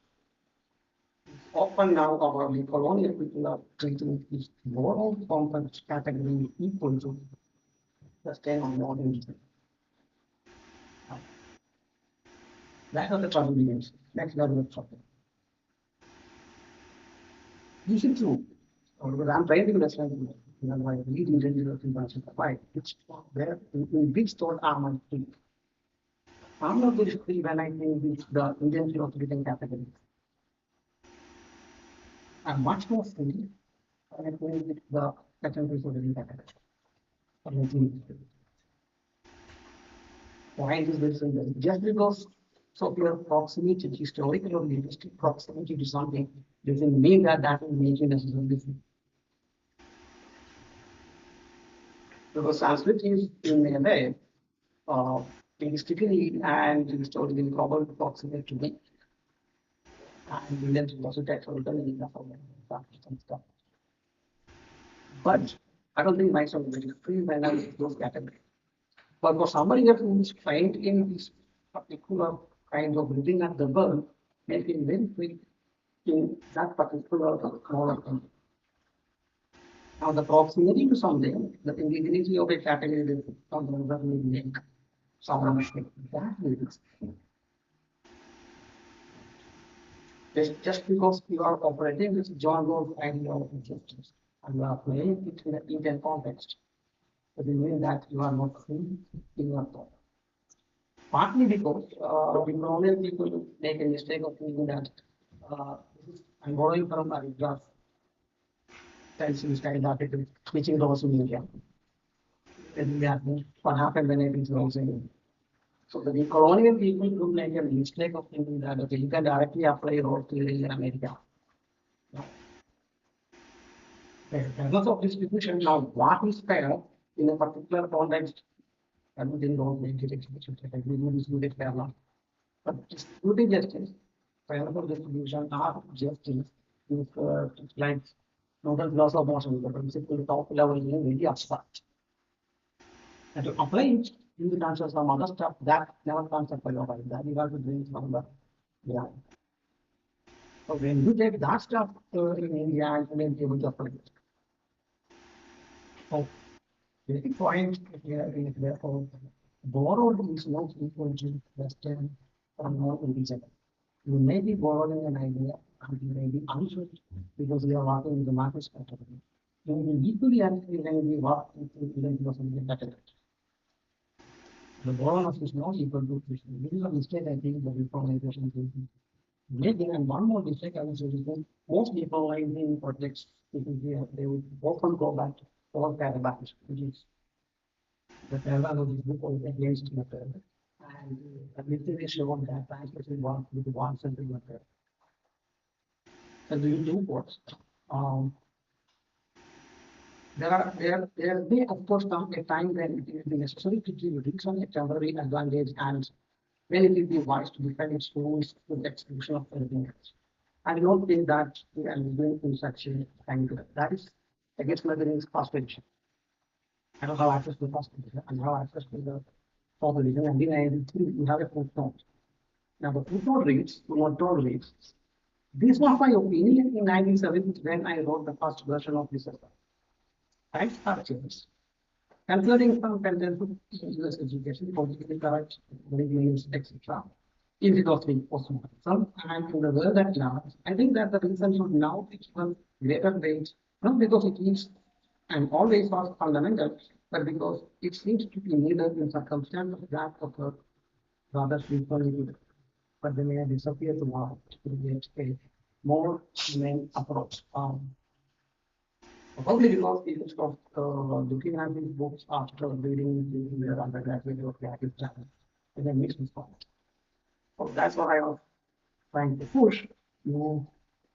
Speaker 4: Often now our colonial people are treating this borrowed concept category equal to the same on modern religion. That is the trouble begins. Next level of trouble. This is true. Because I'm trying to understand why lead intelligence of information why which where in which thought am I free? I'm not very free when I think with the intention of different categories. I'm much more free when I think with the categories of different categories. Point is very simple. Just because so your proximity, historical or linguistic proximity to something doesn't mean that that will make you necessarily free. Because Sanskrit is in a way linguistically and historically probably proximate to me. And Indian philosophy text will tell me some stuff. But I don't think myself is very free when I use those categories. But for somebody who is trained in this particular kind of living at the world, make him very free in that particular knowledge. Now the proximity to something, the indigeneity of a category is something that will make someone think that is just because you are operating with John Rawls idea of injustice and you are playing it in an Indian context, doesn't mean that you are not free in your thought. Partly because colonial people make a mistake of thinking that I'm borrowing from Aristotle, style article, which is also in India. What happened when it is also in India. So the colonial people would make a mistake of thinking that okay, you can directly apply role theory in America. Because of distribution, now what is fair in a particular context, I don't make it explicit. Everyone is good at fair law. But distributing justice, favorable distribution of justice is like Nobel laws of motion, the principle top level is very abstract. And to apply it, you will answer some other stuff that never comes up by your mind. That you have to bring from the ground. So when you take that stuff in India, you may be able to apply it. So basic point here is therefore borrowed is not equal to Western or non-indigenous. You may be borrowing an idea and you may be unsure because you are working with the market category. You will be equally unfree when you work with the philosophy category. The borrowness is not equal to this. This is a mistake I think the reformation is making. And one more mistake I would say is that most decolonizing projects, they would often go back to all paradigms, which is the paradigm of this book or against method. And the literary shown that translation one with one central method. And we do what? there may of course come a time when it will be necessary to give reason a temporary advantage and when it will be wise to defend its rules with the exclusion of everything else. I don't think that we are going to such a time. That is against my is past position. I don't have access to the past position. I don't have access to the for religion, and then I think we have a footnote. Now the footnote reads, this was my opinion in 1970 when I wrote the first version of this essay. Times have changed. Concluding some sentences in US education, politically correct, means, etc. Is it of the postmodernism and in the world at large? I think that the reason should now be given greater weight, not because it is and always was fundamental, but because it seems to be needed in circumstances that occur rather frequently, but they may disappear tomorrow to create a more humane approach. Probably because instead of looking at these books after reading their undergraduate or graduate channel, and then makes me point. So that's what I was trying to push. You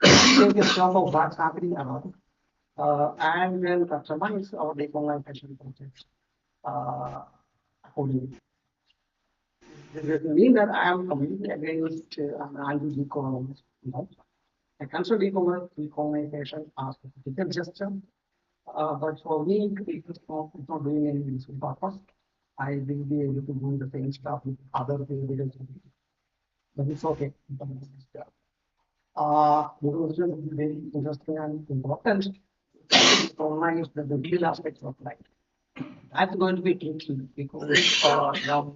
Speaker 4: take a stock of what's happening around, and then customize our decolonization context accordingly. This doesn't mean that I am completely against anti-decolonization. No. I consider decolonization as a political gesture. But for me, it's not doing any useful purpose. I will be able to do the same stuff with other people. But it's okay. The question is very interesting and important. Online the real aspects of life. That's going to be tricky because now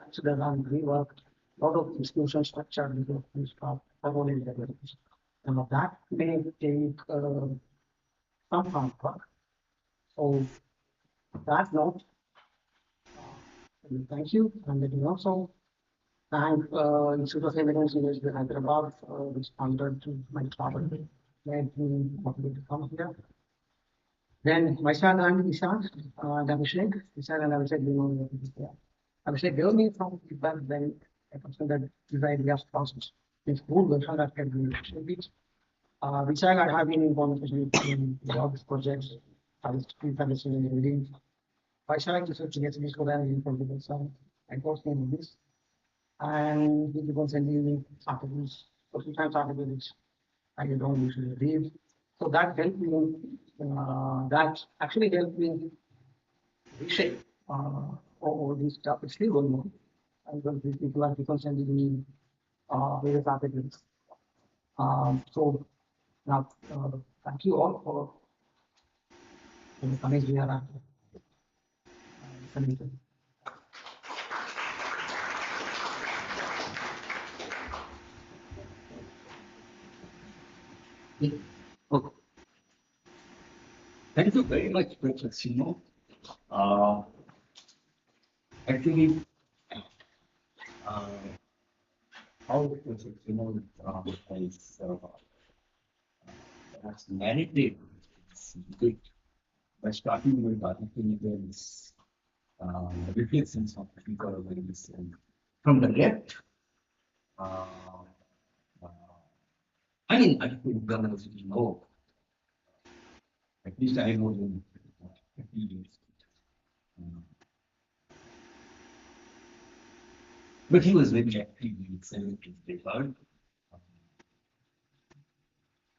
Speaker 4: consider and rework a lot of institution structure because we start only development. And that may take some hard work. So that note, thank you. And let me also thank Institute of Humanities University of Hyderabad, which funded my travel, made me motivated to come here. Then Vaishal and Ishan and Abhishek, Ishan and Abhishek, Abhishek gave me from feedback when I considered this idea of process. In school version that can be Vishal, I have been in conversation in jobs, projects, I was in reading. Vaishal to search against this for in political science. I got him this. And he began sending me articles, sometimes articles I don't usually read. So that helped me, that actually helped me reshape all these stuff. It's still going on. And when these people are people sending me various articles. So now, thank you all for coming here and listening to me.
Speaker 2: Okay. Thank you very much, Prof. Shinod. Actually, how Prof. Shinod has narrated this debate by starting with articles, reflections of decolonization from the left. I mean, I think governors know. At least I know them. 50 years. But he was very active in 70s regard.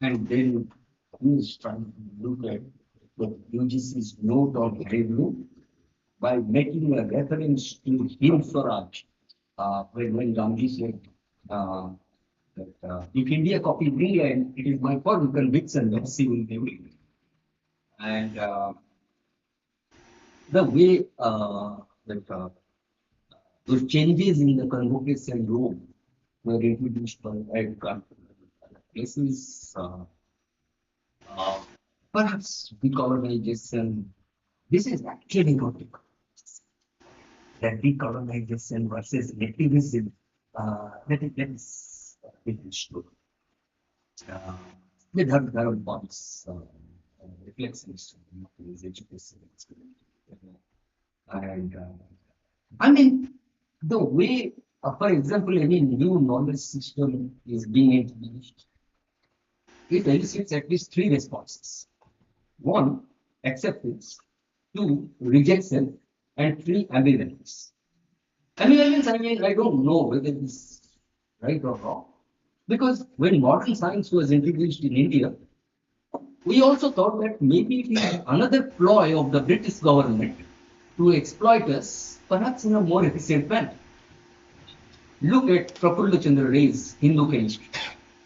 Speaker 2: And then he was trying to look at the UGC's note on review by making a reference to Hind Swaraj, when Gandhi said that if India copies England, it is my firm conviction that she will never. And the way that those changes in the convocation rule were introduced by places, perhaps decolonization. This is actually not decolonization. That decolonization versus nativism, that is story. The Dharam points reflections in his education and I mean the way, for example, any new knowledge system is being introduced, it elicits at least three responses. One, acceptance, 2, rejection, and 3, ambivalence. Ambivalence, I mean, I don't know whether this is right or wrong. Because when modern science was introduced in India, we also thought that maybe it is another ploy of the British government to exploit us, perhaps in a more efficient manner. Look at Prafulla Chandra Ray's Hindu chemistry,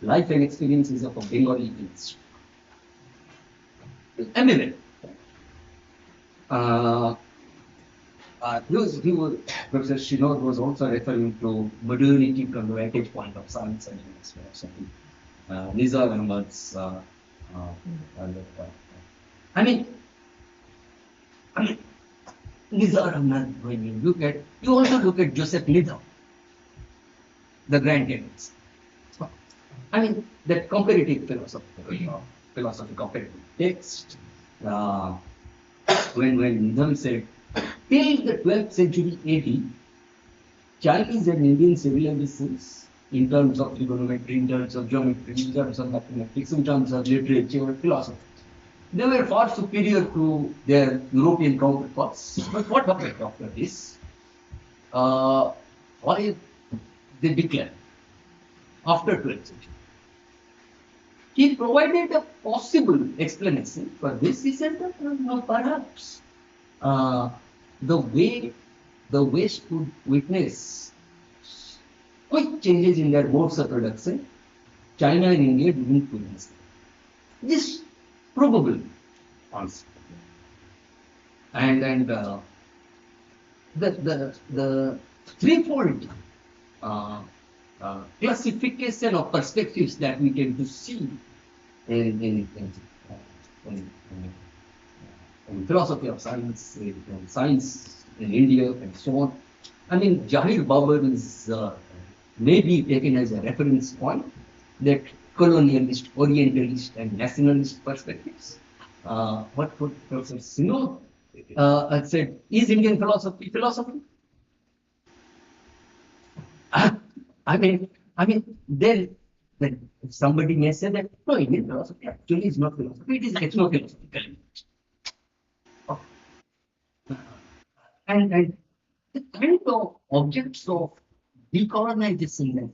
Speaker 2: Life and Experiences of a Bengali Chemist. Ambivalent. Professor Shinod was also referring to modernity from the vantage point of science and philosophy. Nizar Ahmad's, I mean, Nizar Ahmad, when you also look at Joseph Nidham, the grand chemist. So, I mean, that comparative philosophy comparative text, when Nidham said, till the 12th century AD, Chinese and Indian civilizations, in terms of trigonometry, in terms of geometry, in terms of mathematics, in terms of literature, philosophy, they were far superior to their European counterparts. But what happened after this? Why they declared after 12th century? He provided a possible explanation for this. He said that perhaps the way the West could witness quick changes in their modes of production, China and India didn't witness them. This probable answer. And the threefold classification of perspectives that we tend to see in philosophy of science, in science in India, and so on. I mean, Jahir Babur is maybe taken as a reference point that colonialist, orientalist, and nationalist perspectives. What Professor Shinod had said, is Indian philosophy philosophy? I mean, then somebody may say that no, Indian philosophy actually is not philosophy; it is ethno-philosophical. And the kind of objects of decolonization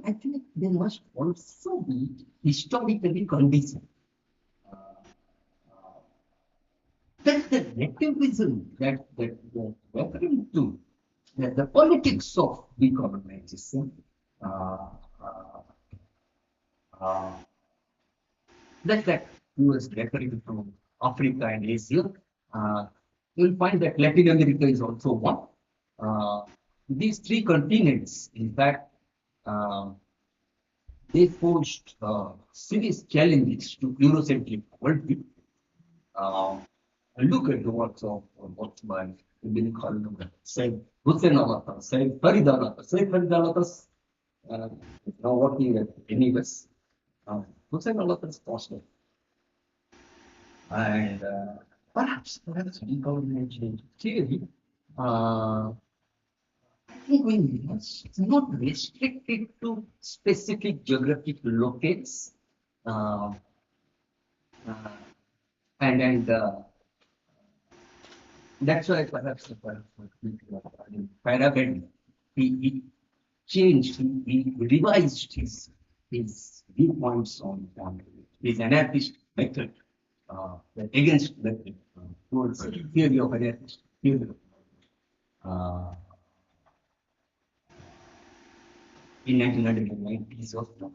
Speaker 2: I think they must also be historically conditioned. That the nativism that we're referring to, that the politics of decolonization, that he was referring to Africa and Asia, you'll find that Latin America is also one. These three continents, in fact, they posed serious challenges to Eurocentric worldview. Look at the works of what's by Ibn Khaldun, Said Hussein Alatas, Said Farid Alatas. Said Farid Alatas now working at NUS. Hussein Alatas Postdoctoral. And perhaps decolonization theory, I think we must not restrict it to specific geographic locates, and that's why perhaps the Hyderabad, he changed, he revised his viewpoints on his anarchist method against method towards theory of anarchist theory. In 1990s or so.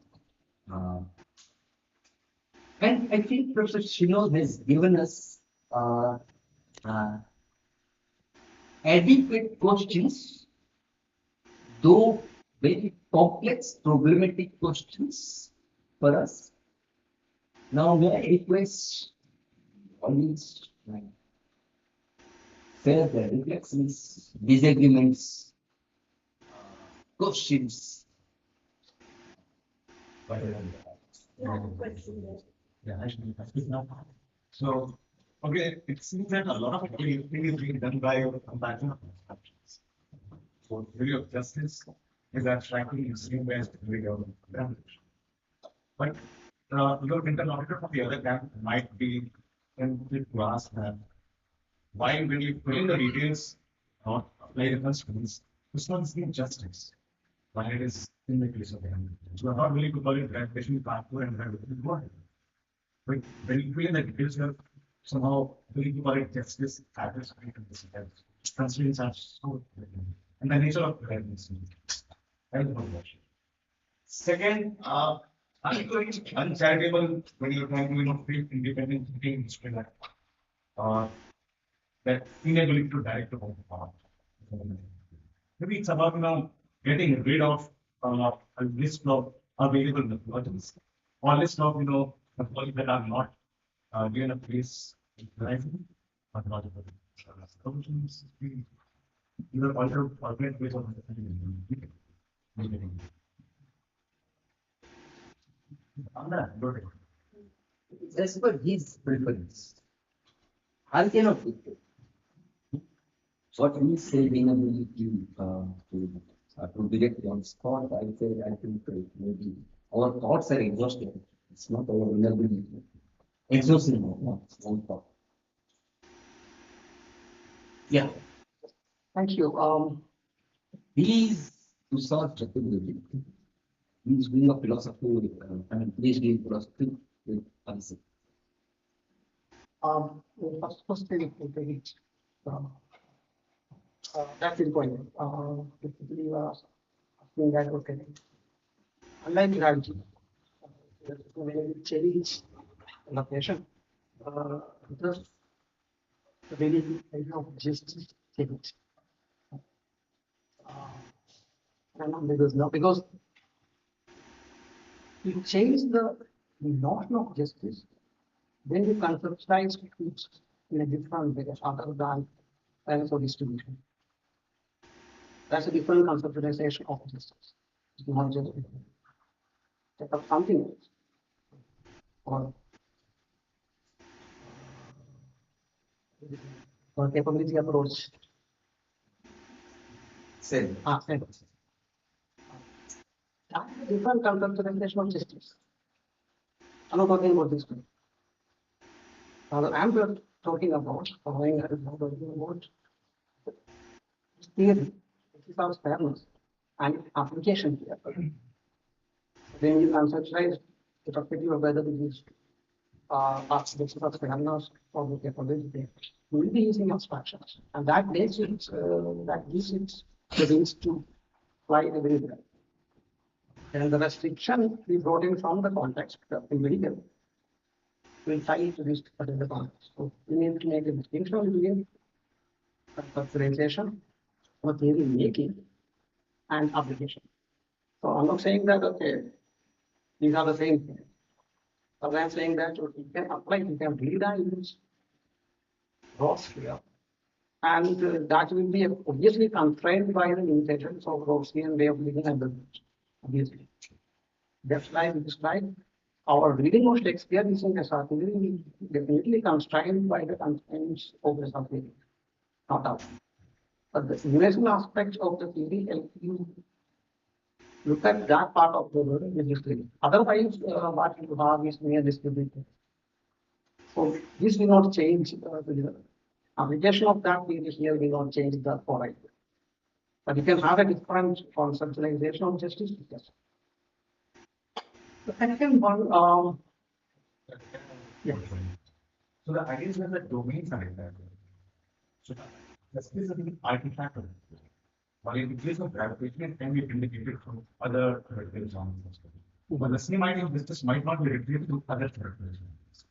Speaker 2: And I think Professor Shinod has given us adequate questions, though very complex, problematic questions for us. Now, may I request audience share their reflections, disagreements, questions.
Speaker 3: So, okay, it seems that a lot of activity is being done by a comparison of perceptions. So, theory of justice is abstractly seen as theory of damage. But your interlocutor from the other camp might be tempted to ask that why, when you put in the details, not apply the constraints, this one's the justice. Why it is in the case of the hand. So I'm not willing to call it graduation pathway and graduation. But when you feel that details are somehow willing to call it justice, that is very consistent. Constraints are so different. And the nature of guidance. Thank you very much. Second, I think it's uncharitable when you're trying to feel independent thinking history that inability to direct the whole part. Maybe it's about getting rid of a list of available methodologies or list of methodologies that are not given a place in life, methodological solutions, either alternate ways of understanding. On that, go ahead.
Speaker 2: As per his preference, I cannot dictate. What we say inability to direct on spot, I say I think maybe our thoughts are exhausted. It's not our inability. Exhausting, not one thought. Yeah.
Speaker 4: Thank you.
Speaker 2: He's to solve Chaturvedi. He's doing a philosophy PhD in philosophy with answer.
Speaker 4: First thing is that is going. Basically, asking that okay. Unlike gravity, when you change location, just really just change. And because you change the notion of justice, then you conceptualize it in a different way other than balance or distribution. That's a different conceptualization of justice. It's not just take up something else. Or capability approach.
Speaker 2: Same.
Speaker 4: Same. That is a different conceptualization of justice. I'm not talking about this one. I'm just talking about theory, which is our fairness and application here. When you conceptualize the perspective of whether it is this of fairness or the capability, we will be using abstractions, and that makes it that gives it the means to fly everywhere. And the restriction we brought in from the context of empirical will tie to this particular context. So we need to make a distinction between conceptualization or theory making and application. So I'm not saying that okay, these are the same thing. But I'm saying that you can apply, you can read and use Rothschild, and that will be obviously constrained by the limitations of Rothschild way of living and the obviously. Just like this slide, our reading of Shakespeare using SR definitely constrained by the constraints of SR theory, not out. But the simulation aspect of the theory help you look at that part of the world digitally. Otherwise, what you have is mere distributed. So this will not change the application of that theory here will not change the format. But you can have a different conceptualization of justice. Yes. The second one, yeah.
Speaker 3: So the idea is that the domains are in there. So justice is an artifact of it. While in the case of gravitation, it can be vindicated from other characterizations. But the same idea of justice might not be retrieved to other characterizations.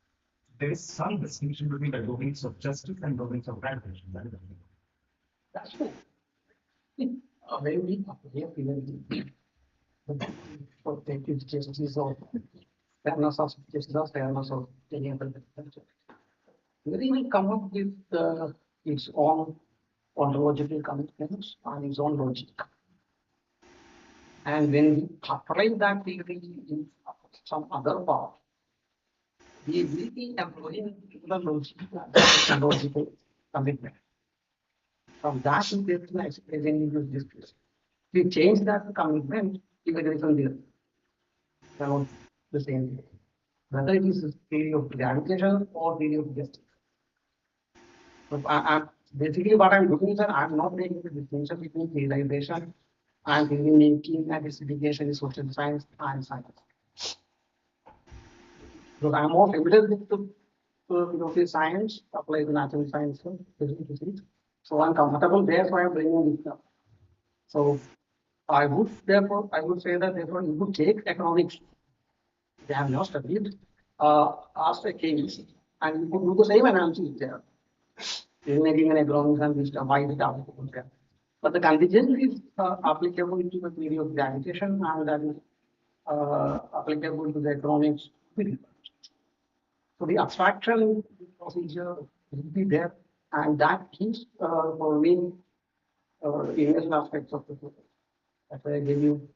Speaker 3: There is some distinction between the domains of justice and domains of gravitation. That is
Speaker 4: That's true. When we appear protective justice or fairness of justice or fairness of any other. Very will come up with its own ontological commitments and its own logic. And when we apply that theory in some other part, we will be employing the logical commitment. From that, we get to expressing this case. We change that commitment, if it is on the same way. whether it is theory of gravitation or theory of justice. So I'm basically what I'm doing is that I'm not making the distinction between theorization and theory making and its application in social science and science. Because I'm more familiar with the philosophy science applied to natural science, physics. So I'm comfortable there, so I'm bringing this up. So I would say that therefore you could take economics. They have not studied, ask a case, and you could do the same analysis there. You're making an economics and wisdom, why is it applicable there? But the contingent is applicable to the theory of gravitation, and that is applicable to the economics. So the abstraction procedure will be there, and that is for me investment aspects of the process. That's why I gave you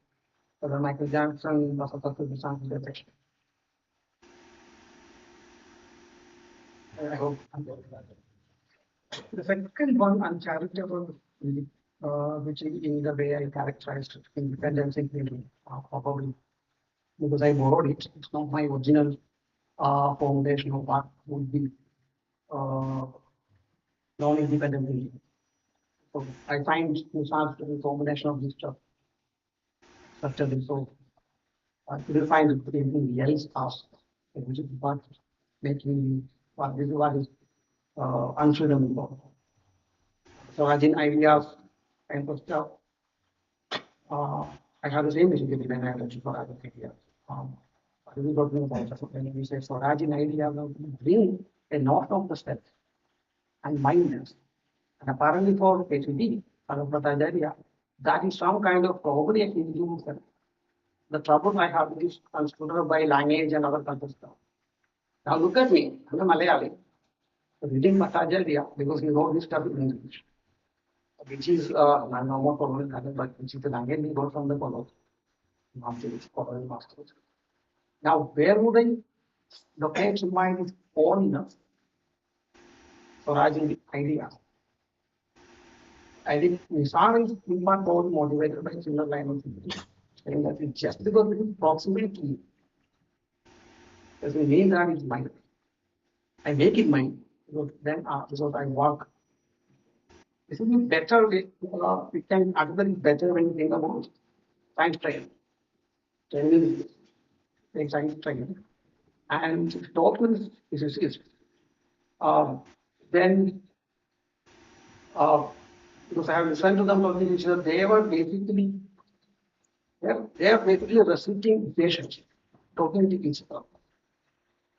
Speaker 4: the Michael Jackson, Russell Wilson, etc. I hope I'm getting that. The second one, uncharitable, which in the way I characterized independence in theory, probably because I borrowed it. It's not my original formulation of what would be non-independent thinking. So I find Nissan's to be a combination of this stuff. Structurally, so I couldn't find anything else asked, which is what making what this is what is unsuitable. So as in ideas kind of stuff, I have the same basically when I learned for other ideas. We got new concepts when we say Swaraj in idea, we bring a notion of the self and mindness. And apparently for HED, area, that is some kind of probably a Hindu self. The trouble I have is considered by language and other kinds of stuff. Now look at me, I'm a Malayali, reading Bhattacharya because he wrote this stuff in English, which is I'm not more following that, but which is the language we got from the Polo, masters. Now, where would I locate my own Swaraj idea? I think Nissan is in part more motivated by similar line of thinking. Saying that it's just because it is proximity doesn't mean that it's mine. I make it mine because then because I work. This will be better. It can actually better when you think about science train. Training is science train. And total is then because I have listened to them talking each other, they are basically reciting equations, talking to each other.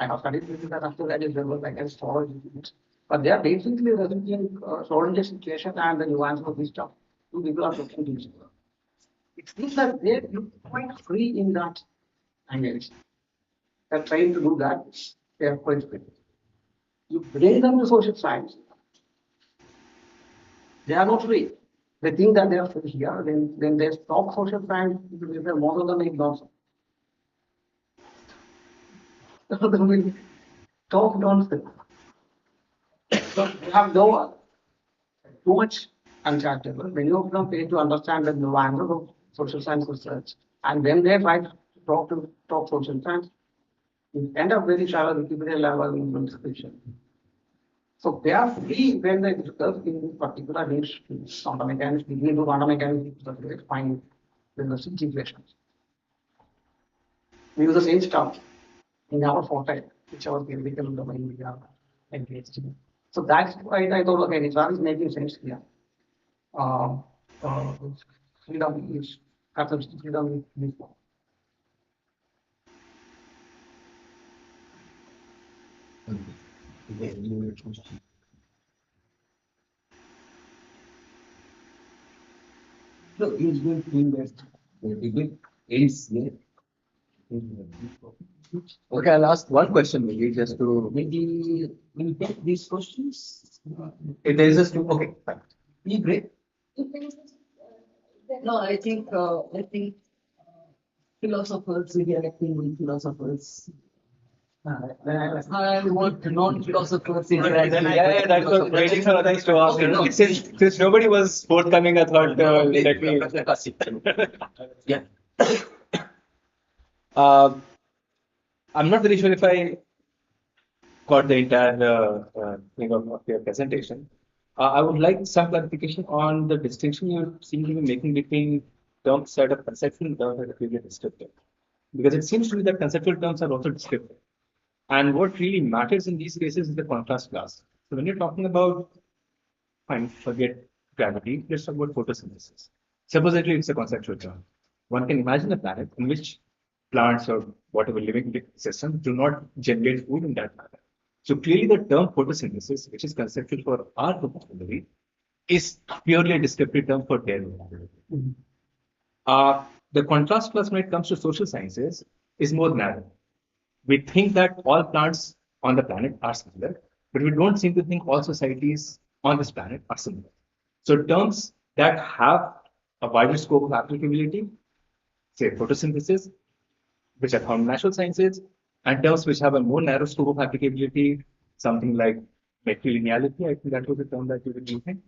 Speaker 4: I have studied with that after that is well, I can solve it. But they are basically reciting solving the situation and the nuance of this stuff. Two people are talking to each other. It seems that they look quite free in that language. They're trying to do that. They are quite free. You bring them to social science, they are not free. They think that they are free here. Then they stop social science. Most of them ignore. Some of them will talk nonsense. So they have no too much uncharitable. Many of them fail to understand the nuances of social science research, and when they try to talk social science, it end up very shallow Wikipedia level in description. So they are free when they discuss in particular niche quantum mechanics, beginning to quantum mechanics, they find the equations. We use the same stuff in our forte, which our theoretical domain we are engaged in. So that's why I thought, okay, Nizar is making sense here. Freedom is freedom is
Speaker 2: No, you don't think that the debate ends there.
Speaker 6: Okay, I'll ask one question maybe just to.
Speaker 2: Maybe we'll take these questions.
Speaker 6: If there is a student, okay, fine.
Speaker 2: Be great.
Speaker 5: If there is
Speaker 2: No, I think philosophers interacting with philosophers. I want non-philosophers interacting.
Speaker 6: That was waiting for others to ask.
Speaker 2: Okay,
Speaker 6: Since nobody was forthcoming, I thought let me.
Speaker 2: Yeah.
Speaker 6: Uh, I'm not very sure if I got the entire thing of your presentation. I would like some clarification on the distinction you seem to be making between terms that are conceptual and terms that are purely descriptive. Because it seems to me that conceptual terms are also descriptive. And what really matters in these cases is the contrast class. So when you're talking about, fine, forget gravity, let's talk about photosynthesis. Supposedly it's a conceptual term. One can imagine a planet in which plants or whatever living systems do not generate food in that manner. So clearly the term photosynthesis, which is conceptual for our vocabulary, is purely a descriptive term for their vocabulary. The contrast class when it comes to social sciences is more narrow. We think that all plants on the planet are similar, but we don't seem to think all societies on this planet are similar. So terms that have a wider scope of applicability, say photosynthesis, which are found in natural sciences, and terms which have a more narrow scope of applicability, something like matrilineality, I think that was the term that you were using.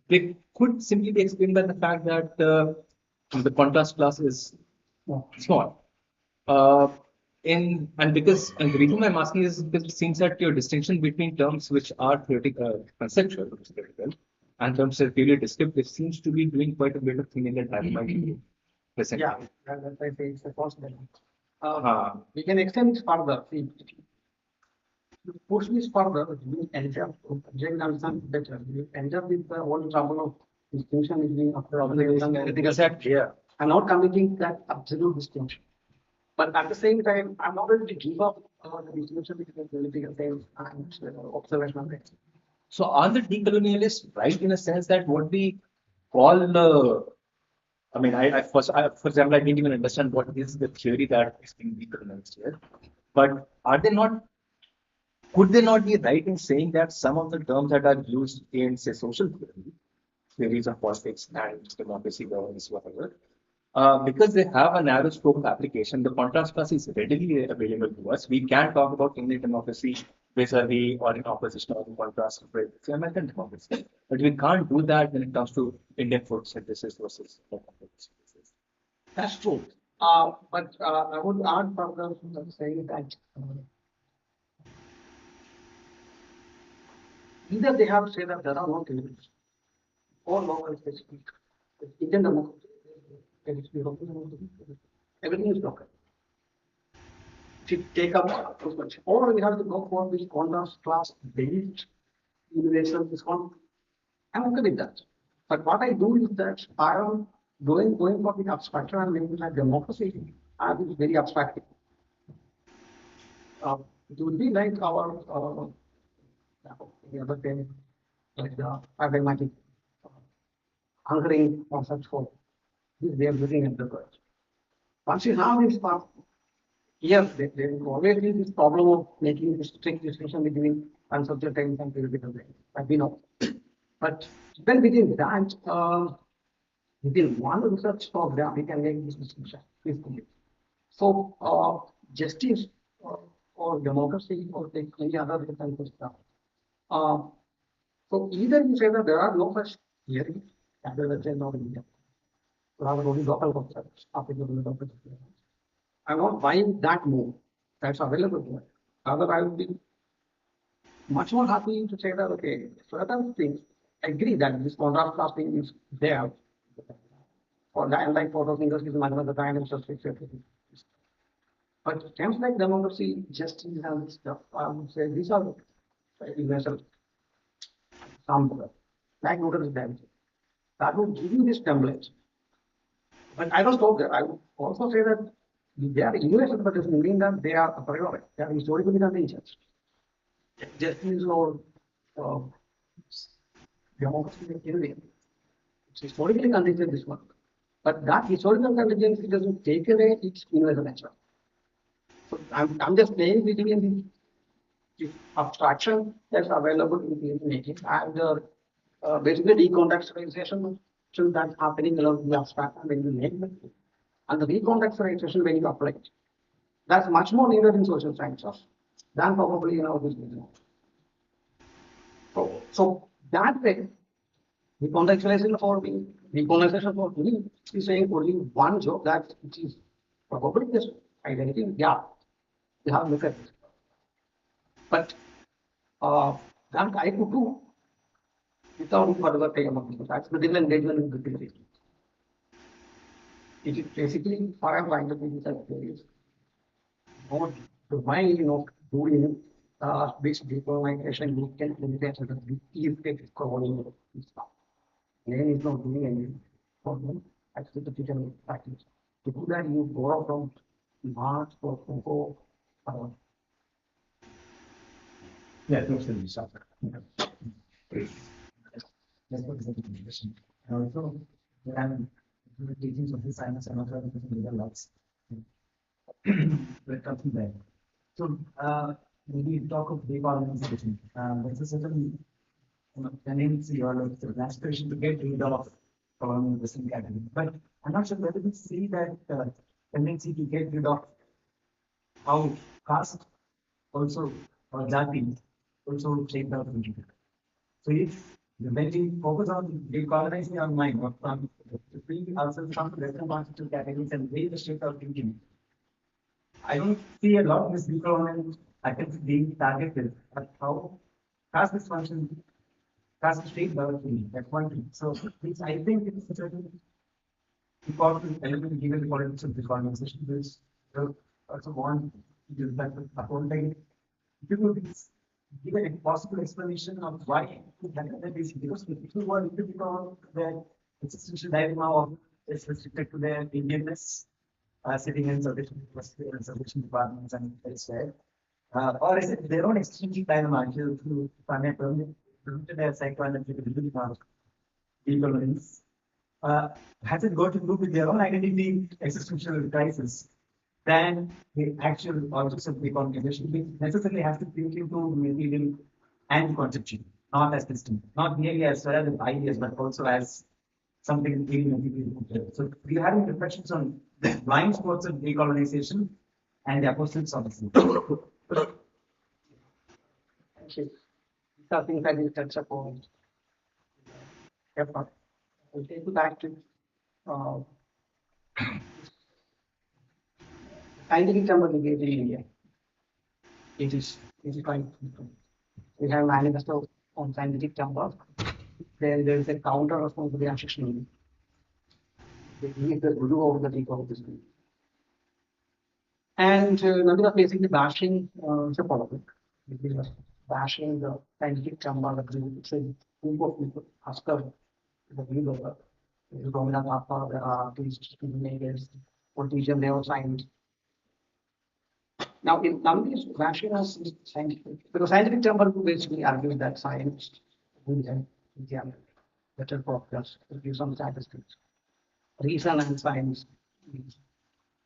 Speaker 6: They could simply be explained by the fact that the contrast class is small. And the reason why I'm asking is because it seems that your distinction between terms which are theoretical, conceptual, which is theoretical, and terms that are purely descriptive seems to be doing quite a bit of thing in the diagram.
Speaker 4: Yeah, that's why I say it's a false balance. We can extend it further. See, to push this further, we end up, Jane understand better, we end up with the whole trouble of distinction between observation and theoretical set.
Speaker 6: Yeah.
Speaker 4: I'm not committing that absolute distinction. But at the same time, I'm not ready to give up the distinction between theoretical science and observational science.
Speaker 6: So are the decolonialists right in a sense that what we call the, I mean, for example, I didn't even understand what is the theory that is being decolonized here. But are they not, could they not be right in saying that some of the terms that are used in, say, social theory, theories of politics and democracy, governance, whatever, because they have a narrow scope of application, the contrast class is readily available to us. We can talk about Indian democracy vis-a-vis or in opposition or in contrast with American democracy. But we can't do that when it comes to Indian photosynthesis versus photosynthesis.
Speaker 4: That's true. But I would add further saying that either they have said that there are no theories or local specific. Indian democracy, everything is local. To take up approach, or we have to go for this contrast class based universal discount. I'm okay with that. But what I do is that I am going for the abstraction and making like democracy. I think very abstract. It would be like our the other thing, like the pragmatic hungering concept for this way of looking at the world. Once you have this part, yes, there will always be this problem of making this strict distinction between conceptual terms and theoretical terms. But we know. But even within that, within one research program, we can make this distinction. So, justice or democracy or any other type of stuff. So either you say that there are no such theories, rather than say no India. Rather only local concepts applicable to local situations. I'm not buying that move that's available to me. Rather, I would be much more happy to say that okay, certain things agree that this contrast class thing is there. For that, like photosynthesis, mathematical dimensions, etc. But terms like democracy, justice, and stuff, I would say these are universal. Some like notice damage. That would give you this template. But I don't stop there. I would also say that they are universal, but doesn't mean that they are a priori. They are historically contingent. Justice or democracy in India. It's historically contingent, this one. But that historical contingency doesn't take away its universal nature. So I'm just playing between the abstraction that's available in the making and basically decontextualization that's happening along the abstract when you make it, and the recontextualization when you apply it. That's much more needed in social sciences than probably in our business. So that way, recontextualization for me is saying only one job that it is probably just identity, yeah, you have to look at it. But that I could do without further paying amount. That's the real engagement with the delivery. It is basically for a line of business and place. Not the mind, doing this decolonization, you can limit it to the effect calling stuff. Then is not doing any problem. Actually, the teacher practice. To do that, you borrow from Marx or Foucault.
Speaker 3: Yeah, totally. That's what is the question. And also, I'm teaching social science and also legal laws. We're talking there. So, maybe talk of decolonization. There's a certain tendency or like an aspiration to get rid of colonialism category. But I'm not sure whether we see that tendency to get rid of how caste also or jati also shaped out in India. So if when we focus on decolonizing our mind, or from free ourselves from Western constitutional categories and raise the shift of thinking, I don't see a lot of this decolonizing attempts being targeted at how caste dysfunction, caste state development. That's one thing. So it's, I think it's a certain important element given the politics of decolonization, which also want to do that according. If you could give a possible explanation of why it happened that is because people were into because their existential dilemma of is restricted to their Indianness, sitting in sufficient departments and elsewhere. Or is it their own existential dilemma to their psychoanalytical decolonize? Has it got to do with their own identity existential crisis than the actual objects of decolonization, which necessarily has to think into material and conceptual, not as distinct, not merely as well as ideas, but also as something really material. So, do you have any reflections on the blind spots of decolonization and the opposites of it?
Speaker 4: Thank you. These are things I will touch upon. Yep. I'll take you back to scientific term of engagement in India. It is trying. We have manifesto on scientific term work. Then there is a counter response to the action. They need the guru over the people of this group. And nothing of basically bashing the politics. Bashing the scientific term work group. It's a group of people. Oscar, the leader, the dominant author, the artists, filmmakers, politicians, neuroscience. Now, in nowadays, rationalist is scientific, because scientific term basically argues that science will help India better progress, give some statistics. Reason and science,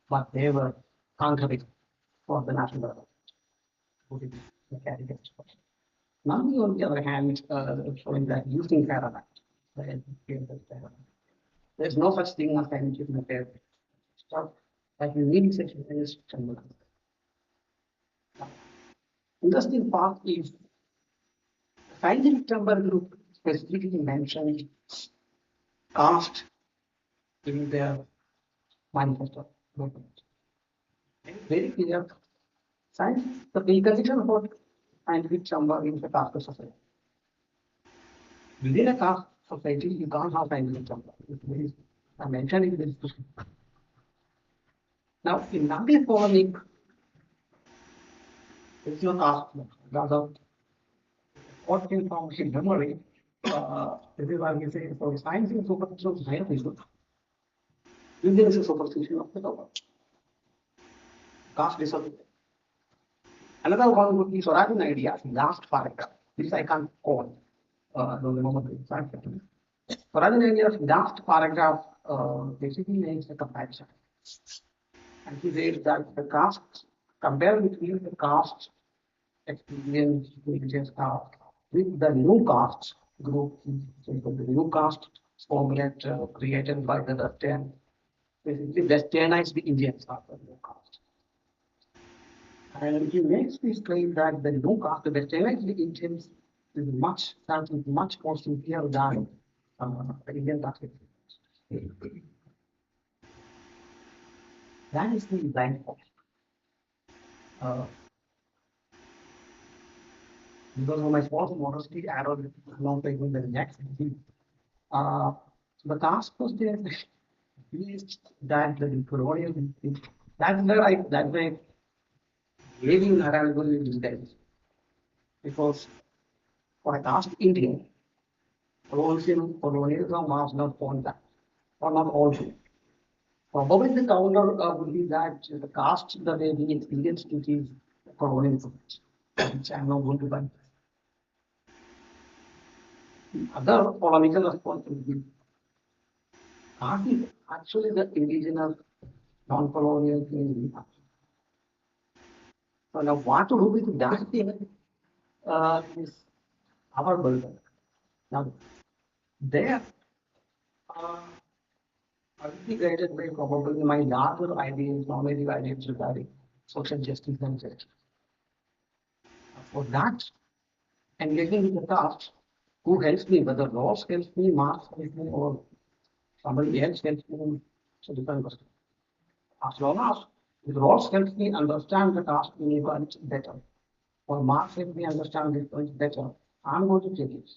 Speaker 4: but they were conquering for the national development. Now, on the other hand, showing that using paradigm, there's no such thing as scientific method. Stuff that you need section is interesting part is scientific temper group specifically mentioned caste in their manifesto. Very clear. Science, the precondition for scientific temper is the caste society. Within a caste society, you can't have scientific temper. I mentioned it in this. Now, in non-polemic, it's not asked rather what came from his memory. This is why we say for science is superficial science is good. Religion is a superstition of the government. Caste disappeared. Another one would be Swarajin idea, last paragraph. This I can't call. Don't remember the exact thing. Swarajin idea, last paragraph basically makes a comparison. And he says that the caste, compare between the caste experience religious caste with the new caste group, so the new caste formulate created by the Western, basically westernized the Indians after the new caste. And he makes this claim that the new caste, the westernized the Indians is much more superior than the Indian caste. That is the blind spot. Uh, because of my false modesty, I don't know taking the next thing. The task question is that the colonial, that's where I giving arrival details. Because for a caste Indian, colonialism was not on that, or not also. Probably the counter would be that the caste that they being experienced, which is colonialism, which I'm not going to buy. Other polemical response would be caste is actually the indigenous non-colonial thing. So now what to do with that thing is our burden. Now there uh, I will be guided by probably my larger ideas, normative ideas regarding social justice and justice. For that, engaging with the task, who helps me, whether Ross helps me, Marx helps me, or somebody else helps me, it's a different question. As long as if Ross helps me understand the task inequality better, or Marx helps me understand it better, I'm going to take it.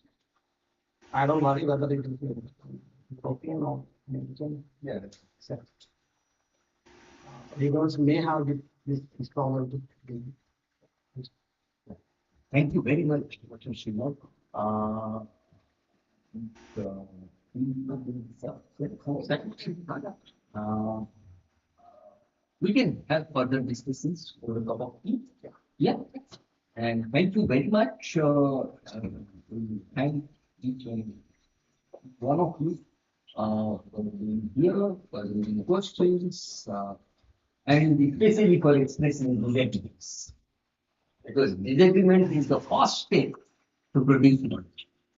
Speaker 4: I don't worry whether it is European or American.
Speaker 3: Yeah, that's
Speaker 4: Except Legals may have this problem.
Speaker 2: Thank you very much, Dr. Shinod. Uh, we can have further discussions over a cup of tea. Yeah. And thank you very much. Thank each and one of you for being here, for asking questions, and especially for expressing disagreements. Because disagreement is the first step to produce knowledge.